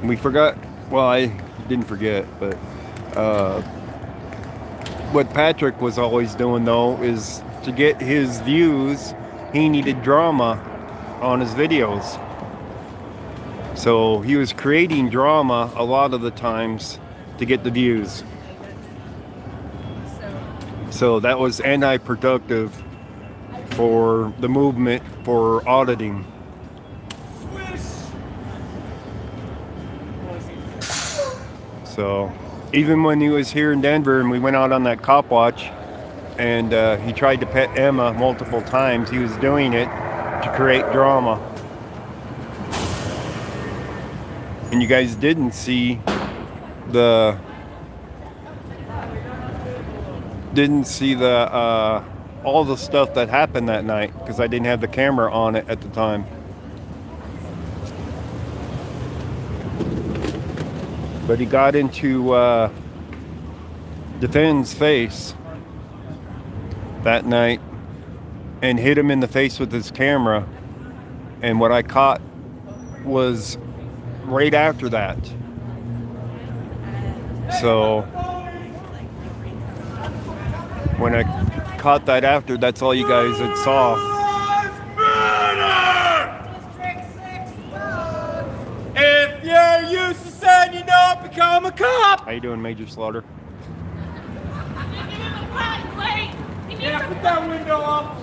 A: We forgot, well, I didn't forget, but what Patrick was always doing though is to get his views, he needed drama on his videos. So he was creating drama a lot of the times to get the views. So that was anti-productive for the movement for auditing. So even when he was here in Denver and we went out on that cop watch and he tried to pet Emma multiple times, he was doing it to create drama. And you guys didn't see the all the stuff that happened that night because I didn't have the camera on it at the time. But he got into Defend's face that night and hit him in the face with his camera, and what I caught was right after that. So when I caught that after, that's all you guys had saw.
D: If you're used to saying you don't become a cop.
A: How you doing, Major Slaughter?
D: Yeah, put that window up.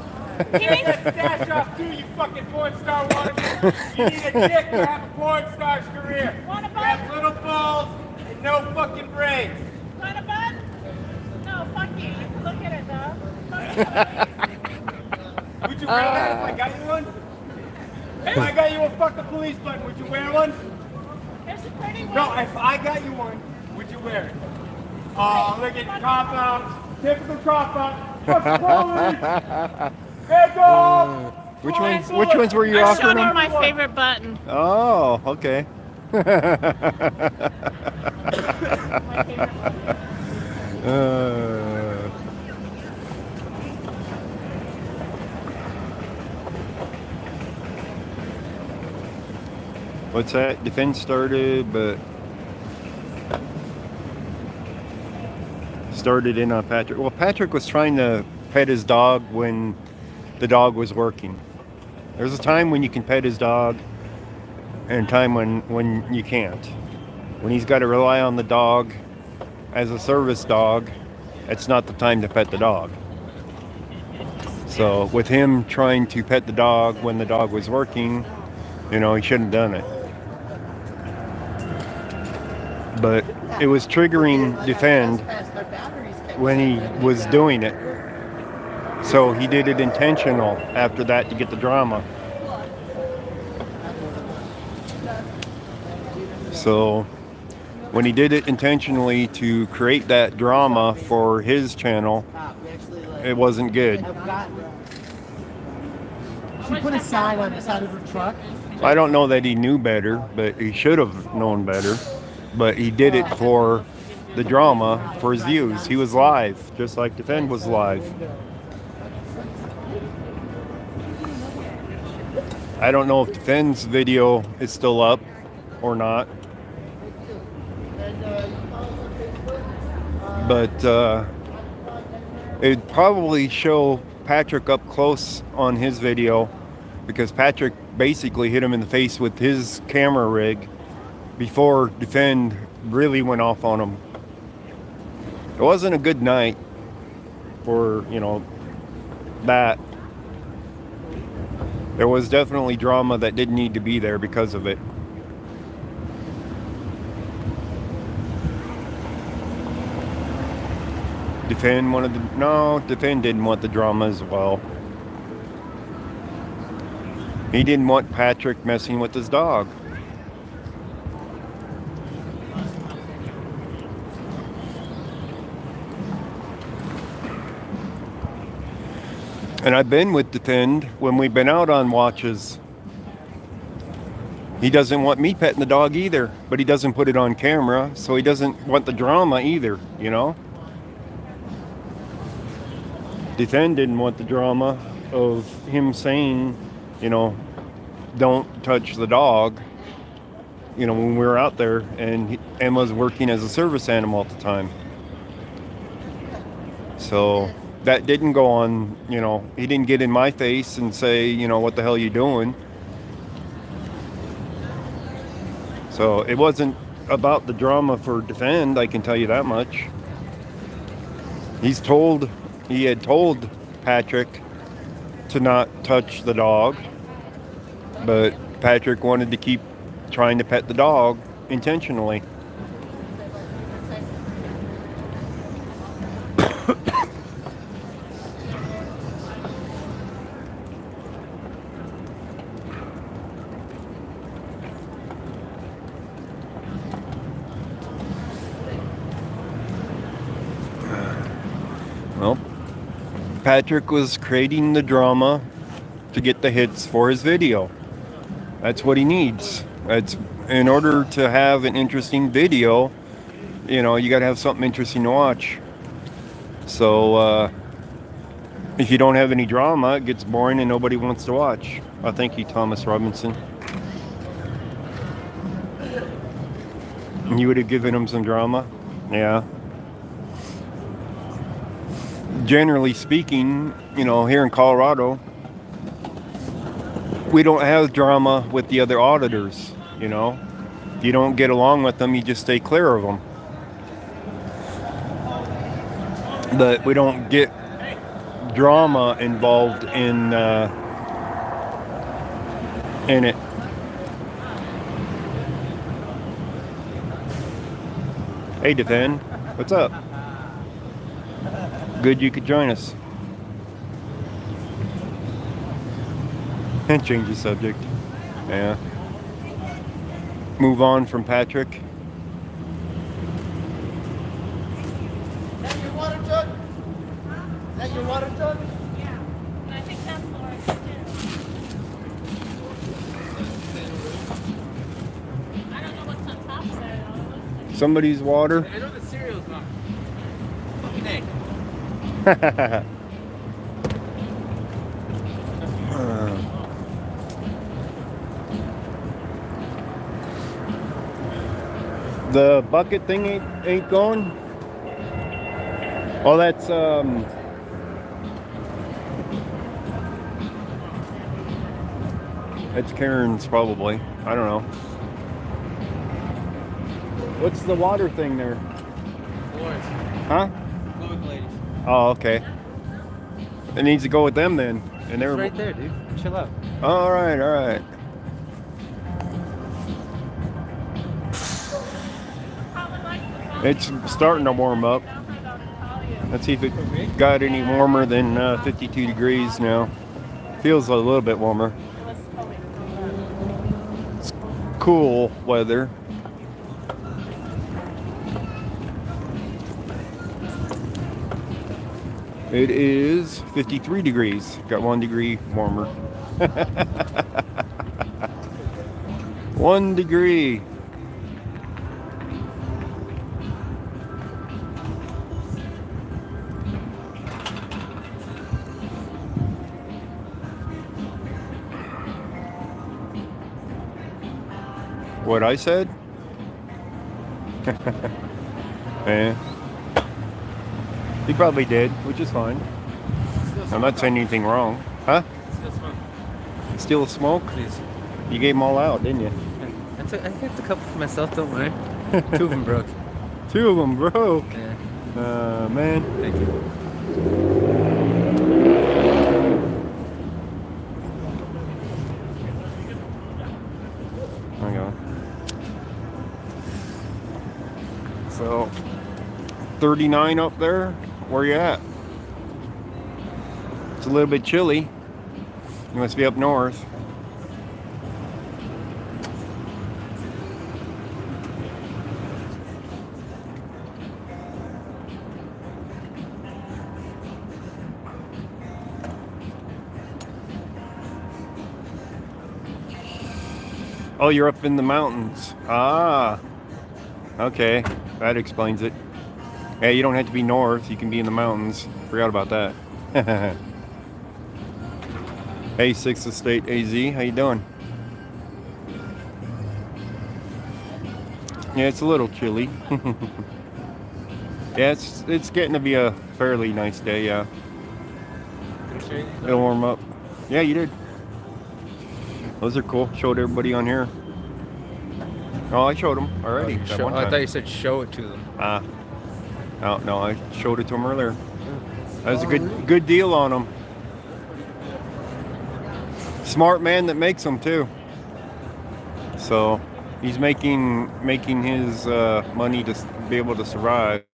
D: Get that stash off too, you fucking porn star wannabe. You need a dick to have a porn star's career. You have little balls and no fucking brains.
E: Want a bun? No, fuck you. You can look at it though.
D: Would you wear that if I got you one? If I got you a fuck the police button, would you wear one?
E: There's a pretty one.
D: No, if I got you one, would you wear it? Oh, look at cop out. Typical cop out. Fuck the police. Head off.
A: Which ones were you offering him?
E: my favorite button.
A: Oh, okay. What's that? Defense started, but started in on Patrick. Well, Patrick was trying to pet his dog when the dog was working. There's a time when you can pet his dog and a time when you can't. When he's got to rely on the dog as a service dog, it's not the time to pet the dog. So with him trying to pet the dog when the dog was working, he shouldn't have done it. But it was triggering Defend when he was doing it. So he did it intentional after that to get the drama. So when he did it intentionally to create that drama for his channel, it wasn't good.
B: She put a sign on the side of her truck.
A: I don't know that he knew better, but he should have known better. But he did it for the drama, for his views. He was live, just like Defend was live. I don't know if Defend's video is still up or not. But it'd probably show Patrick up close on his video, because Patrick basically hit him in the face with his camera rig before Defend really went off on him. It wasn't a good night for, that. There was definitely drama that didn't need to be there because of it. Defend didn't want the drama as well. He didn't want Patrick messing with his dog. And I've been with Defend when we've been out on watches. He doesn't want me petting the dog either, but he doesn't put it on camera, so he doesn't want the drama either, Defend didn't want the drama of him saying, don't touch the dog, when we were out there, and Emma's working as a service animal at the time. So that didn't go on, he didn't get in my face and say, what the hell are you doing? So it wasn't about the drama for Defend, I can tell you that much. He had told Patrick to not touch the dog, but Patrick wanted to keep trying to pet the dog intentionally. Well, Patrick was creating the drama to get the hits for his video. That's what he needs. That's in order to have an interesting video, you got to have something interesting to watch. So if you don't have any drama, it gets boring and nobody wants to watch. Thank you, Thomas Robinson. You would have given him some drama? Yeah. generally speaking, you know, here in Colorado, we don't have drama with the other auditors, you know. If you don't get along with them, you just stay clear of them. But we don't get drama involved in it. Hey, Defend, what's up? Good you could join us. And change the subject. Yeah. Move on from Patrick.
B: Is that your water jug? Is that your water jug?
E: Yeah. And I think that's Laura's too. I don't know what's on top of it.
A: Somebody's water.
H: I know the cereal's not. Fucking egg.
A: The bucket thing ain't going. Oh, that's Karen's probably. I don't know. What's the water thing there?
H: Floors.
A: Huh?
H: Go with ladies.
A: Oh, okay. It needs to go with them then. And they're
H: It's right there, dude. Chill out.
A: All right, all right. It's starting to warm up. Let's see if it got any warmer than 52 degrees now. Feels a little bit warmer. It's cool weather. It is 53 degrees. Got 1 degree warmer. 1 degree. What I said? Yeah. He probably did, which is fine. I'm not saying anything wrong. Huh?
H: Still smoke.
A: Still smoke?
H: Please.
A: You gave them all out, didn't you?
H: I kept a couple for myself, don't worry. 2 of them broke.
A: 2 of them broke.
H: Yeah.
A: Man.
H: Thank you.
A: Hang on. So, 39 up there. Where you at? It's a little bit chilly. You must be up north. Oh, you're up in the mountains. Ah. Okay. That explains it. Yeah, you don't have to be north. You can be in the mountains. Forgot about that. Hey, 6th Estate AZ. How you doing? Yeah, it's a little chilly. Yeah, it's getting to be a fairly nice day, yeah. It'll warm up. Yeah, you did. Those are cool. Showed everybody on here. Oh, I showed them already. that one
H: I
A: time.
H: thought you said show it to them.
A: No, I showed it to him earlier. That was a good deal on them. Smart man that makes them too. So he's making his money to be able to survive.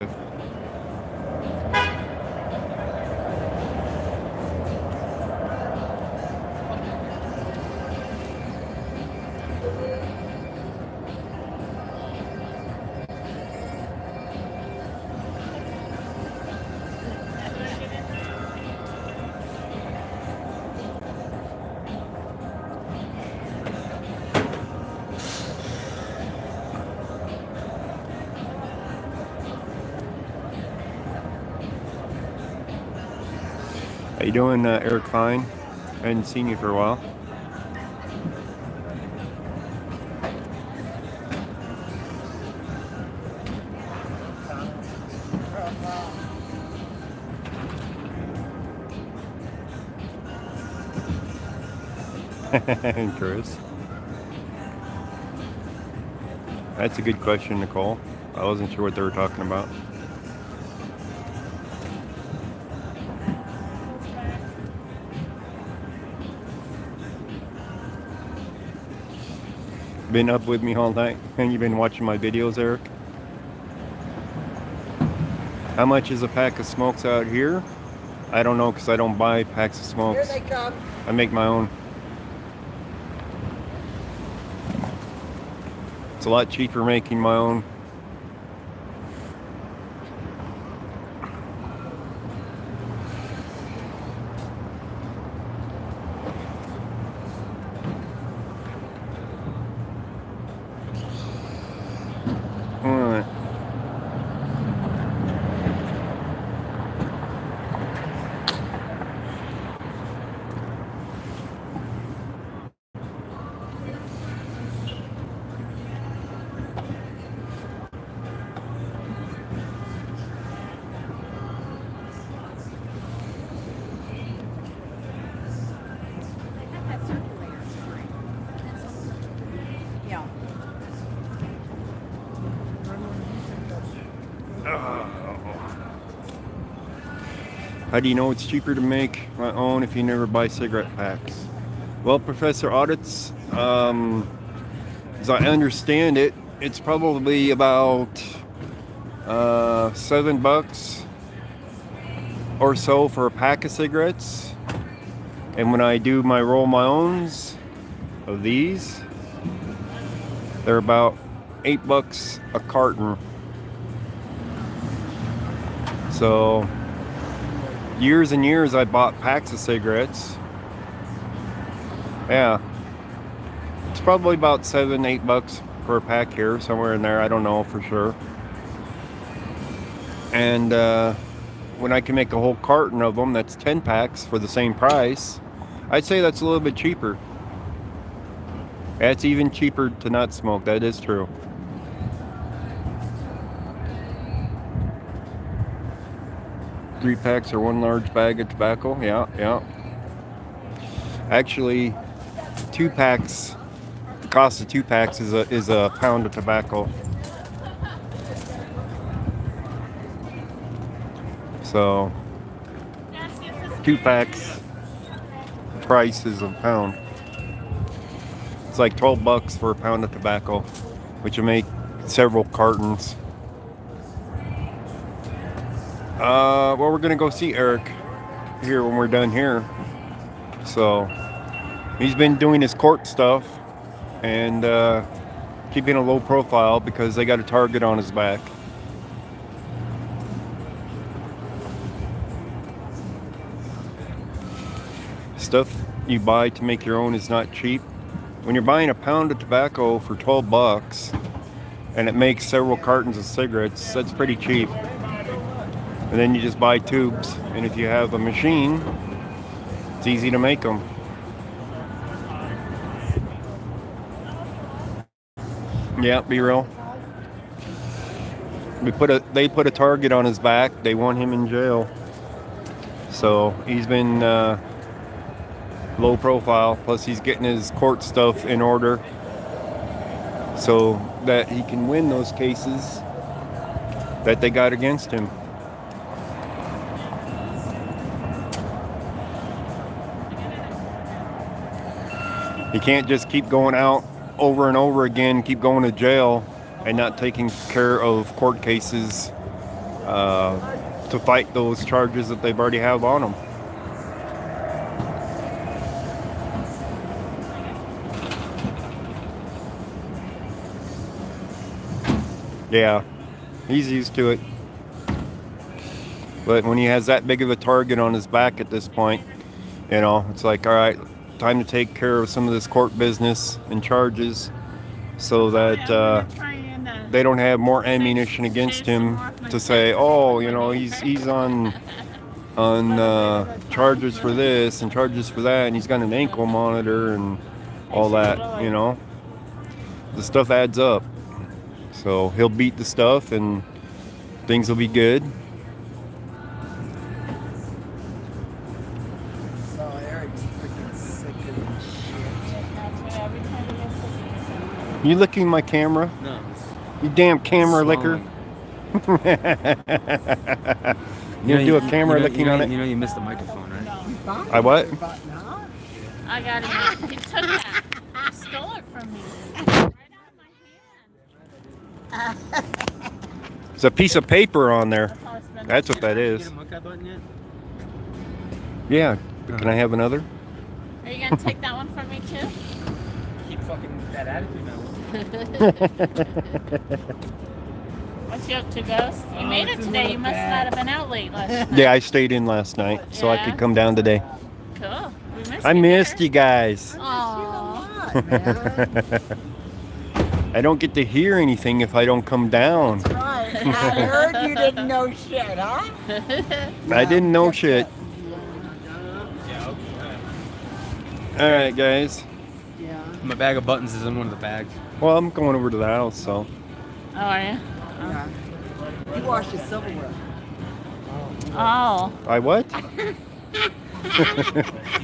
A: How you doing, Eric Fine? I hadn't seen you for a while. And Chris. That's a good question, Nicole. I wasn't sure what they were talking about. Been up with me all night, and you've been watching my videos, Eric? How much is a pack of smokes out here? I don't know, because I don't buy packs of smokes.
C: Here they come.
A: I make my own. It's a lot cheaper making my own. Alright.
F: Yeah.
A: How do you know it's cheaper to make my own if you never buy cigarette packs? Well, Professor Audits, as I understand it, it's probably about $7 or so for a pack of cigarettes. And when I do my roll my owns of these, they're about $8 a carton. So years and years I bought packs of cigarettes. Yeah, it's probably about $7-8 per pack here, somewhere in there. I don't know for sure. And when I can make a whole carton of them, that's 10 packs for the same price. I'd say that's a little bit cheaper. It's even cheaper to not smoke. That is true. Three packs or one large bag of tobacco. Yeah, yeah. Actually, 2 packs. The cost of 2 packs is a pound of tobacco. So 2 packs. Price is a pound. It's like $12 for a pound of tobacco, which will make several cartons. Well, we're gonna go see Eric here when we're done here. So he's been doing his court stuff and keeping a low profile because they got a target on his back. Stuff you buy to make your own is not cheap. When you're buying a pound of tobacco for $12 and it makes several cartons of cigarettes, that's pretty cheap. And then you just buy tubes, and if you have a machine, it's easy to make them. Yeah, be real. They put a target on his back. They want him in jail. So he's been low profile. Plus he's getting his court stuff in order so that he can win those cases that they got against him. He can't just keep going out over and over again, keep going to jail and not taking care of court cases to fight those charges that they've already have on him. Yeah, he's used to it. But when he has that big of a target on his back at this point, you know, it's like, all right, time to take care of some of this court business and charges so that they don't have more ammunition against him to say, oh, you know, he's on charges for this and charges for that, and he's got an ankle monitor and all that, you know. The stuff adds up. So he'll beat the stuff and things will be good.
B: So Eric's freaking sick of this shit.
A: You licking my camera?
H: No.
A: You damn camera
H: Swallowing.
A: licker. You do a camera licking on it?
H: You know you missed the microphone, right?
A: I what?
E: I got it. He took that. He stole it from me. Right out of my hand.
A: It's a piece of paper on there.
E: That's how I spend
A: That's
E: it.
A: what that
H: Get
A: is.
H: a muck button yet?
A: Yeah. Can I have another?
E: Are you gonna take that one from me too?
H: Keep fucking that attitude now.
E: What you up to, Ghost? You made it today. You must not have been out late last night.
A: Yeah, I stayed in last night so I
E: Yeah?
A: could come down today.
E: Cool. We missed
A: I
E: you
A: missed
E: there.
A: you guys.
E: Aw.
A: I don't get to hear anything if I don't come down.
C: Right. I heard you didn't know shit, huh?
A: I didn't know shit. All right, guys.
C: Yeah.
H: My bag of buttons is in one of the bags.
A: Well, I'm going over to the house, so.
E: Oh, are you?
C: Yeah. You washed your silverware.
E: Oh.
A: I what?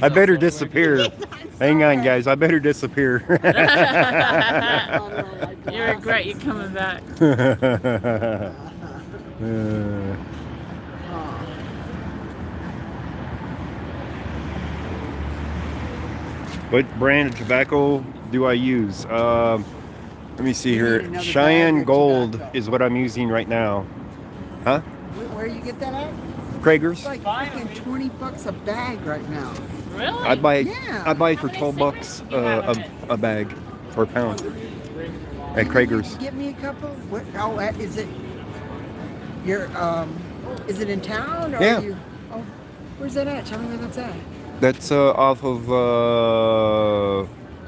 A: I better disappear. Hang on, guys. I better disappear.
E: You regret you coming back.
A: What brand of tobacco do I use? Let me see
C: You need
A: here.
C: another
A: Cheyenne
C: bag of
A: Gold
C: tobacco.
A: is what I'm using right now. Huh?
C: Where you get that at?
A: Krager's?
C: It's like freaking $20 a bag right now.
E: Really?
A: I buy
C: Yeah.
A: I buy it for
E: How many
A: 12 bucks
E: cigarettes do you have
A: a bag or a pound at Krager's.
C: Give me a couple. What? Oh, is it? Is it in town or?
A: Yeah.
C: Are you, oh, where's that at? Tell me where that's at.
A: That's off of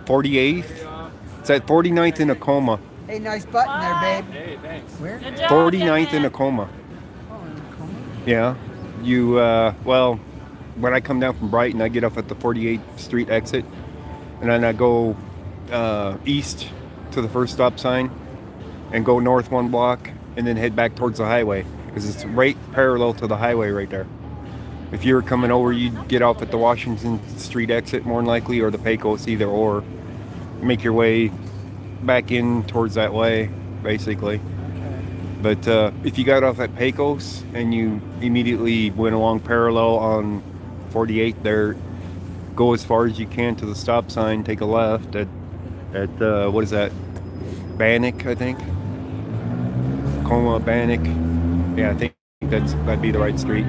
A: 48th. It's at 49th in Acoma.
C: Hey, nice button there, babe.
H: Hey, thanks.
C: Where?
E: Good job,
A: 49th in
E: Kevin.
A: Acoma.
C: Oh, in Tacoma.
A: Yeah. You well, when I come down from Brighton, I get off at the 48th Street exit, and then I go east to the first stop sign, and go north one block, and then head back towards the highway because it's right parallel to the highway right there. If you were coming over, you'd get off at the Washington Street exit more than likely, or the Pecos, either or. Make your way back in towards that way, basically. But if you got off at Pecos and you immediately went along parallel on 48 there, go as far as you can to the stop sign, take a left at what is that? Bannock, I think. Coma, Bannock. Yeah, I think that'd be the right street.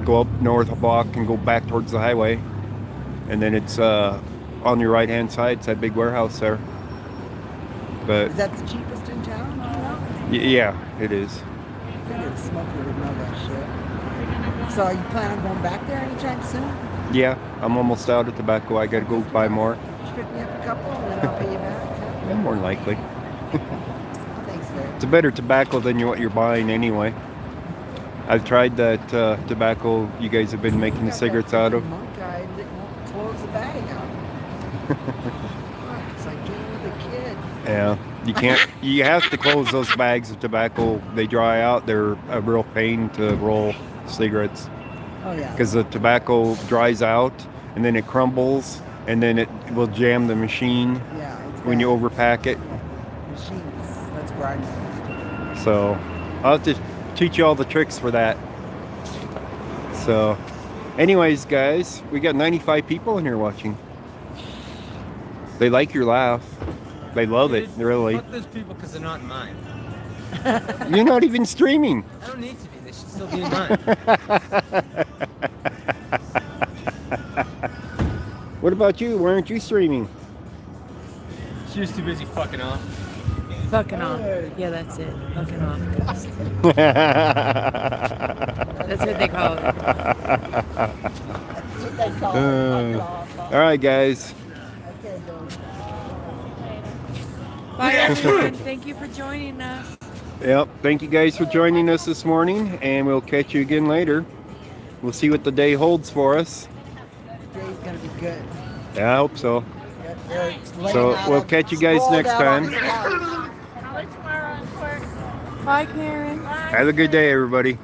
A: Go up north a block and go back towards the highway, and then it's on your right hand side. It's that big warehouse there. But
C: Is that the cheapest in town? I don't know.
A: yeah, it is.
C: I figured a smoker would know that shit. So you plan on going back there anytime soon?
A: Yeah, I'm almost out of tobacco. I gotta go buy more.
C: Just pick me up a couple and then I'll pay you back.
A: Yeah, more than likely.
C: Thanks, babe.
A: It's a better tobacco than what you're buying anyway. I've tried that tobacco you guys have been making the cigarettes out of.
C: Monk guy that won't close the bag out. It's like dealing with a kid.
A: Yeah, you can't. You have to close those bags of tobacco. They dry out. They're a real pain to roll cigarettes
C: Oh yeah.
A: because the tobacco dries out and then it crumbles and then it will jam the machine
C: Yeah. It's
A: when you
C: bad.
A: overpack it.
C: Machines. That's where I know.
A: So I'll have to teach you all the tricks for that. So anyways, guys, we got 95 people in here watching. They like your laugh. They love it, really.
H: Fuck those people because they're not in mine.
A: You're not even streaming.
H: I don't need to be. They should still be in mine.
A: What about you? Why aren't you streaming?
H: She was too busy fucking off.
F: Fucking off. Yeah, that's it. Fucking off. That's what they call it.
C: That's what they call it.
A: All right, guys.
C: Okay, dude.
F: Bye, everyone. Thank you for joining us.
A: Yep. Thank you guys for joining us this morning, and we'll catch you again later. We'll see what the day holds for us.
C: Today's gonna be good.
A: Yeah, I hope so.
C: It's laying
A: So
C: out
A: we'll
C: on-
A: catch you guys
C: sprawled
A: next
C: out on
A: time.
C: the couch.
E: I'll let you tomorrow on court.
F: Bye, Karen.
A: Have a good day, everybody.